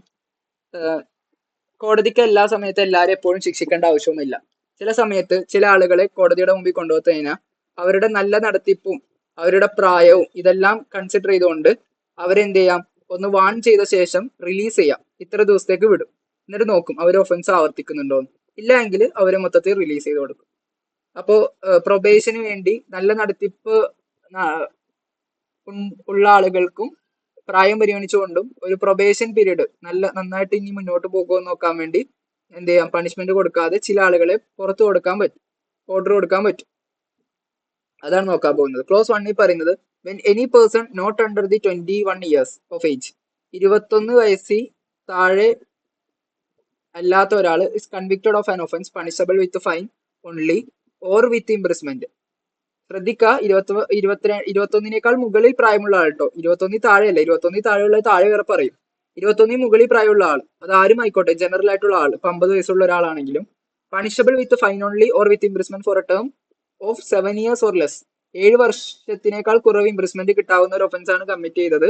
കോടതിക്ക് എല്ലാ സമയത്തും എല്ലാവരും എപ്പോഴും ശിക്ഷിക്കേണ്ട ആവശ്യമൊന്നുമില്ല. ചില സമയത്ത് ചില ആളുകളെ കോടതിയുടെ മുമ്പിൽ കൊണ്ടുപോയി കഴിഞ്ഞാൽ അവരുടെ നല്ല നടത്തിപ്പും അവരുടെ പ്രായവും ഇതെല്ലാം കൺസിഡർ ചെയ്തുകൊണ്ട് അവരെന്ത് ചെയ്യാം, ഒന്ന് വാൺ ചെയ്ത ശേഷം റിലീസ് ചെയ്യാം, ഇത്ര ദിവസത്തേക്ക് വിടും. എന്നിട്ട് നോക്കും അവർ ഒഫൻസ് ആവർത്തിക്കുന്നുണ്ടോ, ഇല്ല എങ്കിൽ അവരെ മൊത്തത്തിൽ റിലീസ് ചെയ്ത് കൊടുക്കും. അപ്പോ പ്രൊബേഷന് വേണ്ടി നല്ല നടത്തിപ്പ് ഉള്ള ആളുകൾക്കും പ്രായം പരിഗണിച്ചുകൊണ്ടും ഒരു പ്രൊബേഷൻ പീരീഡ് നന്നായിട്ട് ഇനി മുന്നോട്ട് പോകുമോ നോക്കാൻ വേണ്ടി എന്ത് ചെയ്യാം, പണിഷ്മെന്റ് കൊടുക്കാതെ ചില ആളുകളെ പുറത്തു കൊടുക്കാൻ പറ്റും, ഓർഡർ കൊടുക്കാൻ പറ്റും. അതാണ് നോക്കാൻ പോകുന്നത്. ക്ലോസ് 1 പറയുന്നത് when any person not under the 21 years of age, 21 വയസ്സിൽ താഴെ അല്ലാത്ത ഒരാൾ is convicted of an offence punishable with fine only or with imprisonment. ശ്രദ്ധിക്കുക, 21 മുകളിൽ പ്രായമുള്ള ആൾ കേട്ടോ, 21 താഴെയല്ല. 21 താഴെയുള്ളത് താഴെ വേറെ പറയും. 21 മുകളിൽ പ്രായമുള്ള ആൾ, അത് ആരും ആയിക്കോട്ടെ, ജനറൽ ആയിട്ടുള്ള ആൾ, ഇപ്പൊ 50 വയസ്സുള്ള ഒരാളാണെങ്കിലും punishable with fine only or with imprisonment for a term of 7 years or less, 7 വർഷത്തിനേക്കാൾ കുറവ് ഇംപ്രിസ്മെന്റ് കിട്ടാവുന്ന ഒരു ഒഫൻസ് ആണ് കമ്മിറ്റ് ചെയ്തത്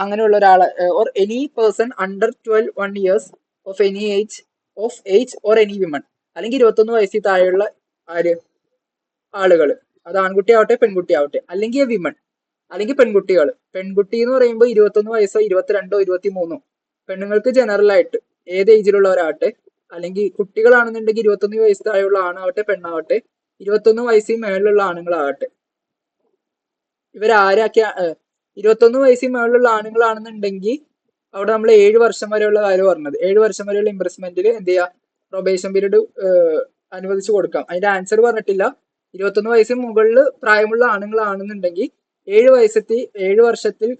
അങ്ങനെയുള്ള ഒരാളെ, or any person under 12 years of any age or any women, അല്ലെങ്കിൽ 21 വയസ്സിൽ താഴെയുള്ള ആളുകൾ, അത് ആൺകുട്ടി ആവട്ടെ പെൺകുട്ടി ആവട്ടെ, അല്ലെങ്കിൽ വിമൺ, അല്ലെങ്കിൽ പെൺകുട്ടികൾ. പെൺകുട്ടി എന്ന് പറയുമ്പോൾ 21 വയസ്സോ 22ഓ 23ഓ, പെണ്ണുങ്ങൾക്ക് ജനറൽ ആയിട്ട് ഏത് ഏജിലുള്ളവരാകട്ടെ, അല്ലെങ്കിൽ കുട്ടികളാണെന്നുണ്ടെങ്കിൽ 21 വയസ്സ് താഴെയുള്ള ആണാവട്ടെ പെണ്ണാവട്ടെ, 21 വയസ്സിൽ മേളിലുള്ള ആണുങ്ങളാകട്ടെ, ഇവരാരൊക്കെ 21 വയസ്സിൽ മേളിലുള്ള ആണുങ്ങളാണെന്നുണ്ടെങ്കിൽ അവിടെ നമ്മൾ 7 വർഷം വരെയുള്ള കാര്യം പറഞ്ഞത്, 7 വർഷം വരെയുള്ള ഇംപ്രസ്മെന്റിൽ എന്ത് ചെയ്യുക, പ്രൊബേഷൻ പീരീഡ് അനുവദിച്ചു കൊടുക്കാം. അതിന്റെ ആൻസർ പറഞ്ഞിട്ടില്ല. 21 വയസ്സിന് മുകളിൽ പ്രായമുള്ള ആണുങ്ങളാണെന്നുണ്ടെങ്കിൽ 7 വർഷത്തിൽ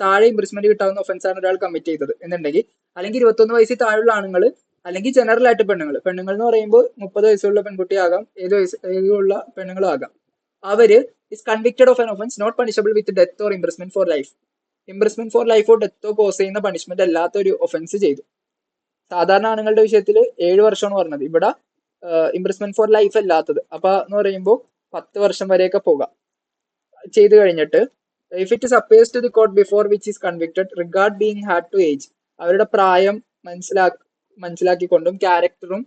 താഴെ ഇംപ്രിസ്മെന്റ് കിട്ടാവുന്ന ഒഫൻസ് ആണ് ഒരാൾ കമ്മിറ്റ് ചെയ്തത് എന്നുണ്ടെങ്കിൽ, അല്ലെങ്കിൽ 21 വയസ്സിൽ താഴെയുള്ള ആണുങ്ങൾ, അല്ലെങ്കിൽ ജനറൽ ആയിട്ട് പെണ്ണുങ്ങൾ എന്ന് പറയുമ്പോൾ 30 വയസ്സുള്ള പെൺകുട്ടിയാകാം, ഏതുള്ള പെണ്ണുങ്ങളും ആകാം, അവര് is convicted of an offence not punishable with death or imprisonment for life. Imprisonment for ലൈഫോ ഡെത്തോ കോസ് ചെയ്യുന്ന പണിഷ്മെന്റ് അല്ലാത്ത ഒരു ഒഫൻസ് ചെയ്തു. സാധാരണ ആണുങ്ങളുടെ വിഷയത്തിൽ 7 വർഷമാണ് പറഞ്ഞത്, ഇവിടെ ഇംപ്രിസ്മെന്റ് ഫോർ ലൈഫ് അല്ലാത്തത്. അപ്പൊ എന്ന് പറയുമ്പോൾ 10 വർഷം വരെയൊക്കെ പോകാം. ചെയ്തു കഴിഞ്ഞിട്ട് if it is appears to the court before which is convicted regard being had to age, അവരുടെ പ്രായം മനസ്സിലാക്കിക്കൊണ്ടും ക്യാരക്ടറും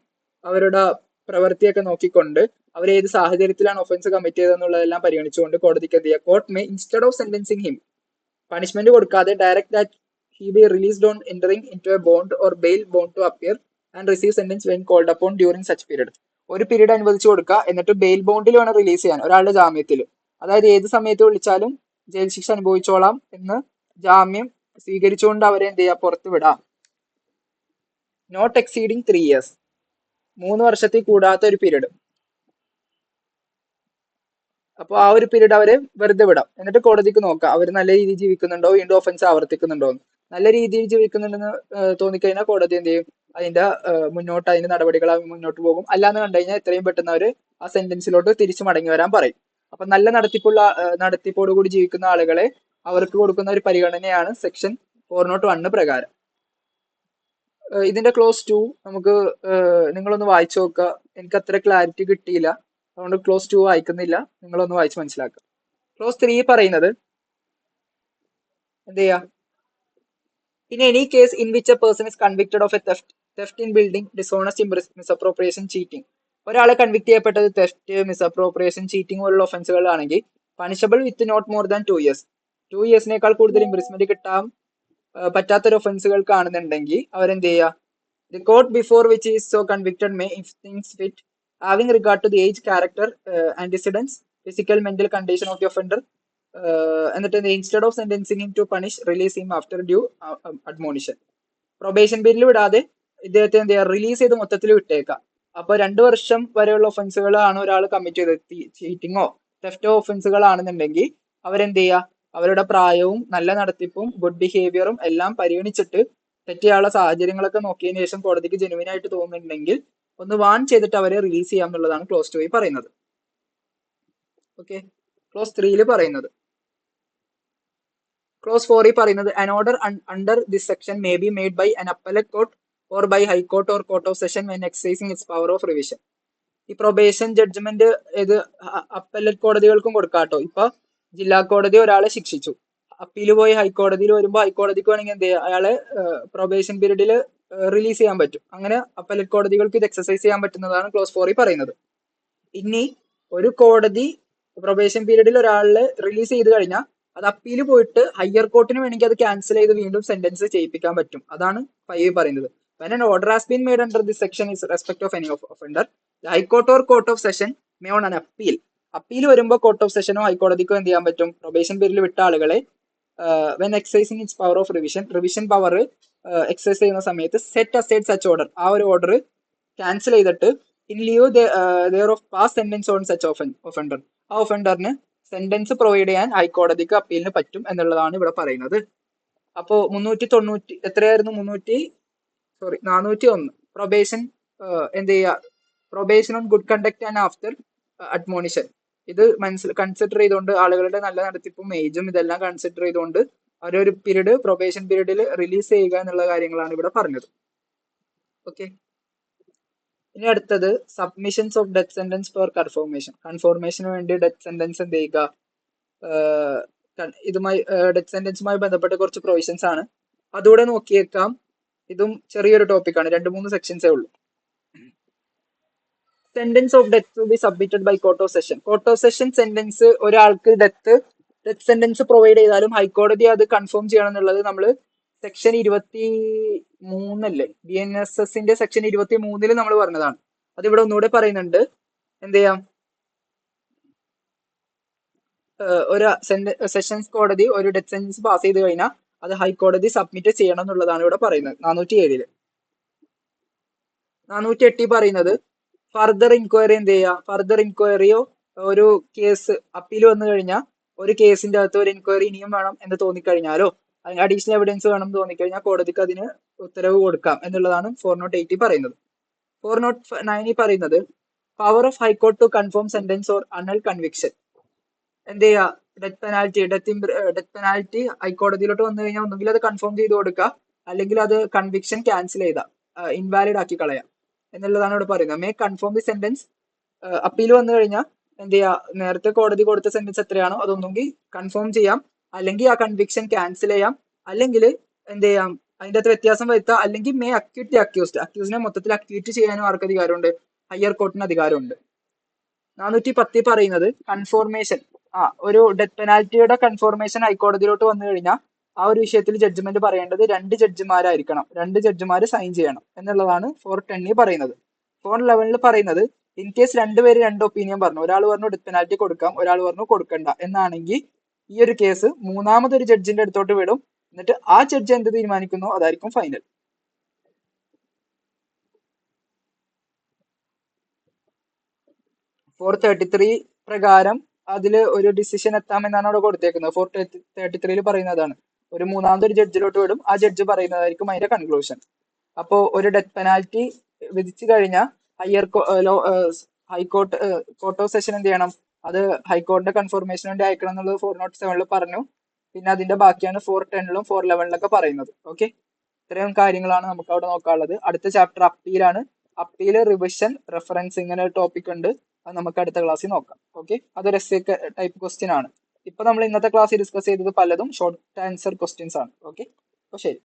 അവരുടെ പ്രവൃത്തിയൊക്കെ നോക്കിക്കൊണ്ട് അവർ ഏത് സാഹചര്യത്തിലാണ് ഒഫൻസ് കമ്മിറ്റ് ചെയ്തതെന്നുള്ളതെല്ലാം പരിഗണിച്ചുകൊണ്ട് കോടതിക്ക് എന്ത് ചെയ്യുക, court may instead of sentencing him, punishment കൊടുക്കാതെ direct that he be released on entering into a bond or bail bond to appear and receive sentence when called upon during such period. ഒരു പീരീഡ് അനുവദിച്ചു കൊടുക്കുക, എന്നിട്ട് ബെയിൽ ബോണ്ടിൽ വേണം റിലീസ് ചെയ്യാൻ, ഒരാളുടെ ജാമ്യത്തിൽ. അതായത് ഏത് സമയത്ത് വിളിച്ചാലും ജയിൽ ശിക്ഷ അനുഭവിച്ചോളാം എന്ന് ജാമ്യം സ്വീകരിച്ചുകൊണ്ട് അവരെ എന്ത് ചെയ്യുക, പുറത്ത് വിടാം. നോട്ട് എക്സീഡിങ് 3 years, 3 വർഷത്തിൽ കൂടാത്ത ഒരു പീരീഡ്. അപ്പൊ ആ ഒരു പീരീഡ് അവരെ വെറുതെ വിടാം. എന്നിട്ട് കോടതിക്ക് നോക്കാം അവർ നല്ല രീതിയിൽ ജീവിക്കുന്നുണ്ടോ, വീണ്ടും ഒഫൻസ് ആവർത്തിക്കുന്നുണ്ടോ. നല്ല രീതിയിൽ ജീവിക്കുന്നുണ്ടെന്ന് തോന്നിക്കഴിഞ്ഞാൽ കോടതി എന്ത് ചെയ്യും, അതിന്റെ അതിന്റെ നടപടികൾ മുന്നോട്ട് പോകും. അല്ലാന്ന് കണ്ടു കഴിഞ്ഞാൽ എത്രയും പെട്ടെന്ന് അവർ ആ സെന്റൻസിലോട്ട് തിരിച്ചു മടങ്ങി വരാൻ പറയും. അപ്പൊ നല്ല നടത്തിപ്പോടു കൂടി ജീവിക്കുന്ന ആളുകളെ അവർക്ക് കൊടുക്കുന്ന ഒരു പരിഗണനയാണ് സെക്ഷൻ 401 പ്രകാരം. ഇതിന്റെ ക്ലോസ് 2 നമുക്ക് നിങ്ങളൊന്ന് വായിച്ചു നോക്കുക. എനിക്ക് അത്ര ക്ലാരിറ്റി കിട്ടിയില്ല, അതുകൊണ്ട് ക്ലോസ് 2 വായിക്കുന്നില്ല, നിങ്ങളൊന്ന് വായിച്ച് മനസ്സിലാക്കുക. ക്ലോസ് 3 പറയുന്നത് എന്ത് ചെയ്യാ, in any case in which a person is convicted of a theft in building, dishonest, misappropriation, cheating, ഒരാളെ കൺവിക്ട് ചെയ്യപ്പെട്ടത് തെഫ്റ്റ്, മിസ്അപ്രോപ്രിയേഷൻ, ചീറ്റിംഗ് പോലുള്ള ഒഫൻസുകളാണെങ്കിൽ punishable with not more than 2 years, 2 yearsനേക്കാൾ കൂടുതൽ ഇംപ്രിസ്മെന്റ് കിട്ടാം പറ്റാത്തൊരു ഒഫൻസുകൾക്കാണെന്നുണ്ടെങ്കിൽ അവരെന്ത് ചെയ്യുക, the court before which is so convicted may if thinks fit having regard to the age, character, antecedents, physical mental condition of the offender, എന്നിട്ട് instead of sentencing to punish release him after due admonition. Probation പീരീഡിൽ വിടാതെ ഇദ്ദേഹത്തെ എന്ത് ചെയ്യുക, റിലീസ് ചെയ്ത് മൊത്തത്തിൽ വിട്ടേക്കാം. അപ്പൊ 2 വർഷം വരെയുള്ള ഒഫൻസുകളാണ് ഒരാൾ കമ്മിറ്റ് ചെയ്തത്, ചീറ്റിങ്ങോ തെഫ്റ്റോ ഒഫൻസുകളാണെന്നുണ്ടെങ്കിൽ അവരെന്ത് ചെയ്യുക, അവരുടെ പ്രായവും നല്ല നടത്തിപ്പും ഗുഡ് ബിഹേവിയറും എല്ലാം പരിഗണിച്ചിട്ട് തെറ്റിയുള്ള സാഹചര്യങ്ങളൊക്കെ നോക്കിയതിനു ശേഷം കോടതിക്ക് ജെനുവിൻ ആയിട്ട് തോന്നുന്നുണ്ടെങ്കിൽ ഒന്ന് വാൺ ചെയ്തിട്ട് അവരെ റിലീസ് ചെയ്യാം എന്നുള്ളതാണ് ക്ലോസ് 2 പറയുന്നത്. ഓക്കെ, ക്ലോസ് 3 പറയുന്നത്. ക്ലോസ് 4 പറയുന്നത് an order under this section may be made by an appellate court or by high court or court of session when exercising its power of revision. ഈ പ്രൊബേഷൻ ജഡ്ജ്മെന്റ് ഇത് അപ്പല്ലറ്റ് കോടതികൾക്കും കൊടുക്കാട്ടോ. ഇപ്പൊ ജില്ലാ കോടതി ഒരാളെ ശിക്ഷിച്ചു, അപ്പീൽ പോയി ഹൈക്കോടതിയിൽ വരുമ്പോൾ ഹൈക്കോടതിക്ക് വേണമെങ്കിൽ എന്ത് ചെയ്യുക, അയാളെ പ്രൊബേഷൻ പീരീഡിൽ റിലീസ് ചെയ്യാൻ പറ്റും. അങ്ങനെ അപ്പല്ലറ്റ് കോടതികൾക്ക് ഇത് എക്സസൈസ് ചെയ്യാൻ പറ്റുന്നതാണ് ക്ലോസ് 4 പറയുന്നത്. ഇനി ഒരു കോടതി പ്രൊബേഷൻ പീരീഡിൽ ഒരാളെ റിലീസ് ചെയ്ത് കഴിഞ്ഞാൽ അത് അപ്പീൽ പോയിട്ട് ഹയർ കോർട്ടിന് വേണമെങ്കിൽ അത് ക്യാൻസൽ ചെയ്ത് വീണ്ടും സെന്റൻസ് ചെയ്യിപ്പിക്കാൻ പറ്റും. അതാണ് 5 പറയുന്നത്. When an order has been made under this section is respect of any offender, the High Court or Court of Session may on an appeal. Appeal വരുമ്പോൾ കോർട്ട് ഓഫ് സെഷനോ ഹൈക്കോടതിക്കോ എന്ത് ചെയ്യാൻ പറ്റും, പ്രൊബേഷൻ പീരീഡിൽ വിട്ട ആളുകളെ when exercising its power of revision power exercise ചെയ്യുന്ന സമയത്ത് സെറ്റ് അസൈഡ് സച്ച് ഓർഡർ, ആ ഒരു ഓർഡർ ക്യാൻസൽ ചെയ്തിട്ട് in lieu thereof pass sentence on such offender, ആ ഒഫൻഡറിന് സെന്റൻസ് പ്രൊവൈഡ് ചെയ്യാൻ ഹൈക്കോടതിക്ക് അപ്പീലിന് പറ്റും എന്നുള്ളതാണ് ഇവിടെ പറയുന്നത്. അപ്പോ 390 എത്രയായിരുന്നു, 401 പ്രൊബേഷൻ എന്ത് ചെയ്യുക, probation on good conduct and after admonition. ഇത് കൺസിഡർ ചെയ്തുകൊണ്ട് ആളുകളുടെ നല്ല നടത്തിപ്പും ഏജും ഇതെല്ലാം കൺസിഡർ ചെയ്തുകൊണ്ട് അവരൊരു പീരീഡ് പ്രൊബേഷൻ പീരീഡിൽ റിലീസ് ചെയ്യുക എന്നുള്ള കാര്യങ്ങളാണ് ഇവിടെ പറഞ്ഞത്. ഓക്കെ, ഇനി അടുത്തത് submissions of death sentence for കൺഫോർമേഷന് വേണ്ടി ഡെത്ത് സെന്റൻസ് എന്ത് ചെയ്യുക, ഇതുമായി ഡെത്ത് സെന്റൻസുമായി ബന്ധപ്പെട്ട കുറച്ച് പ്രൊവിഷൻസ് ആണ്, അതുകൂടെ നോക്കിയേക്കാം. ഇതും ചെറിയൊരു ടോപ്പിക്കാണ്, 2-3 സെക്ഷൻസേ ഉള്ളൂ. Sentence of death to be submitted by court of session. Court of session sentence ഒരാൾക്ക് ഡെത്ത് സെന്റൻസ് പ്രൊവൈഡ് ചെയ്താലും ഹൈക്കോടതി അത് കൺഫേം ചെയ്യണം എന്നുള്ളത് നമ്മൾ സെക്ഷൻ 23 അല്ലേ, BNSSന്റെ സെക്ഷൻ 23 നമ്മൾ പറഞ്ഞതാണ്. അതിവിടെ ഒന്നുകൂടെ പറയുന്നുണ്ട്. എന്ത് ചെയ്യാം, ഒരു സെഷൻസ് കോടതി ഒരു ഡെത്ത് സെന്റൻസ് പാസ് ചെയ്ത് കഴിഞ്ഞാൽ അത് ഹൈക്കോടതി സബ്മിറ്റ് ചെയ്യണം എന്നുള്ളതാണ് ഇവിടെ പറയുന്നത്. 407 408 പറയുന്നത് ഫർദർ ഇൻക്വയറി എന്ത് ചെയ്യുക, ഫർദർ ഇൻക്വയറിയോ ഒരു കേസ് അപ്പീൽ വന്നു കഴിഞ്ഞാൽ ഒരു കേസിന്റെ അകത്ത് ഒരു ഇൻക്വയറി ഇനിയും വേണം എന്ന് തോന്നിക്കഴിഞ്ഞാലോ അല്ലെങ്കിൽ അഡീഷണൽ എവിഡൻസ് വേണം എന്ന് തോന്നിക്കഴിഞ്ഞാൽ കോടതിക്ക് അതിന് ഉത്തരവ് കൊടുക്കാം എന്നുള്ളതാണ് 408 പറയുന്നത്. 409 പറയുന്നത് power of high court to confirm sentence or annul conviction. എന്ത് ചെയ്യുക, ഡെത്ത് പെനാൽറ്റി ഹൈക്കോടതിയിലോട്ട് വന്നു കഴിഞ്ഞാൽ ഒന്നുകിൽ അത് കൺഫേം ചെയ്ത് കൊടുക്കുക, അല്ലെങ്കിൽ അത് കൺവിക്ഷൻ ക്യാൻസൽ ചെയ്ത ഇൻവാലിഡ് ആക്കി കളയാം എന്നുള്ളതാണ് ഇവിടെ പറയുന്നത്. May confirm the sentence, appeal വന്നു കഴിഞ്ഞാൽ എന്ത് ചെയ്യുക, നേരത്തെ കോടതി കൊടുത്ത സെന്റൻസ് എത്രയാണോ അതൊന്നെങ്കിൽ കൺഫേം ചെയ്യാം, അല്ലെങ്കിൽ ആ കൺവിക്ഷൻ ക്യാൻസൽ ചെയ്യാം, അല്ലെങ്കിൽ എന്ത് ചെയ്യാം അതിൻ്റെ അകത്ത് വ്യത്യാസം വരുത്താം, അല്ലെങ്കിൽ മേ അക്യൂട്ട് ദി അക്യൂസിനെ മൊത്തത്തിൽ അക്യൂറ്റ് ചെയ്യാനും ആർക്ക് അധികാരമുണ്ട്, ഹയർ കോർട്ടിന് അധികാരമുണ്ട്. 410 പറയുന്നത് കൺഫോർമേഷൻ, ഒരു ഡെത്ത് പെനാൽറ്റിയുടെ കൺഫോർമേഷൻ ഹൈക്കോടതിയിലോട്ട് വന്നു കഴിഞ്ഞാൽ ആ ഒരു വിഷയത്തിൽ ജഡ്ജ്മെന്റ് പറയേണ്ടത് 2 ജഡ്ജിമാരായിരിക്കണം, 2 ജഡ്ജിമാർ സൈൻ ചെയ്യണം എന്നുള്ളതാണ് 410 പറയുന്നത്. 411 പറയുന്നത് ഇൻ കേസ് 2 പേര് 2 ഒപ്പീനിയൻ പറഞ്ഞു, ഒരാൾ പറഞ്ഞു ഡെത്ത് പെനാൽറ്റി കൊടുക്കാം, ഒരാൾ പറഞ്ഞു കൊടുക്കണ്ട എന്നാണെങ്കിൽ ഈ ഒരു കേസ് മൂന്നാമതൊരു ജഡ്ജിന്റെ അടുത്തോട്ട് വിടും, എന്നിട്ട് ആ ജഡ്ജ് എന്ത് തീരുമാനിക്കുന്നോ അതായിരിക്കും ഫൈനൽ. 433 പ്രകാരം അതിൽ ഒരു ഡിസിഷൻ എത്താമെന്നാണ് അവിടെ കൊടുത്തേക്കുന്നത്. 433 പറയുന്നതാണ് ഒരു മൂന്നാമതൊരു ജഡ്ജിലോട്ട് വിടും, ആ ജഡ്ജ് പറയുന്നതായിരിക്കും അതിന്റെ കൺക്ലൂഷൻ. അപ്പോ ഒരു ഡെത്ത് പെനാൽറ്റി വിധിച്ചു കഴിഞ്ഞാൽ ഹൈക്കോർട്ട് കോർട്ട് ഓഫ് സെഷൻ എന്ത് ചെയ്യണം, അത് ഹൈക്കോർട്ടിന്റെ കൺഫർമേഷന് വേണ്ടി അയക്കണം എന്നുള്ളത് 407 പറഞ്ഞു. പിന്നെ അതിന്റെ ബാക്കിയാണ് 410 411 പറയുന്നത്. ഓക്കെ, ഇത്രയും കാര്യങ്ങളാണ് നമുക്ക് അവിടെ നോക്കാനുള്ളത്. അടുത്ത ചാപ്റ്റർ അപ്പീലാണ്. അപ്പീല്, റിവിഷൻ, റെഫറൻസ്, ഇങ്ങനെ ഒരു ടോപ്പിക് ഉണ്ട്, അത് നമുക്ക് അടുത്ത ക്ലാസ്സിൽ നോക്കാം. ഓക്കെ, അതൊരു എസ്സേ ടൈപ്പ് ക്വസ്റ്റ്യൻ ആണ്. ഇപ്പൊ നമ്മൾ ഇന്നത്തെ ക്ലാസ്സിൽ ഡിസ്കസ് ചെയ്തത് പലതും ഷോർട്ട് ആൻസർ ക്വസ്റ്റ്യൻസ് ആണ്. ഓക്കെ, അപ്പോൾ ശരി.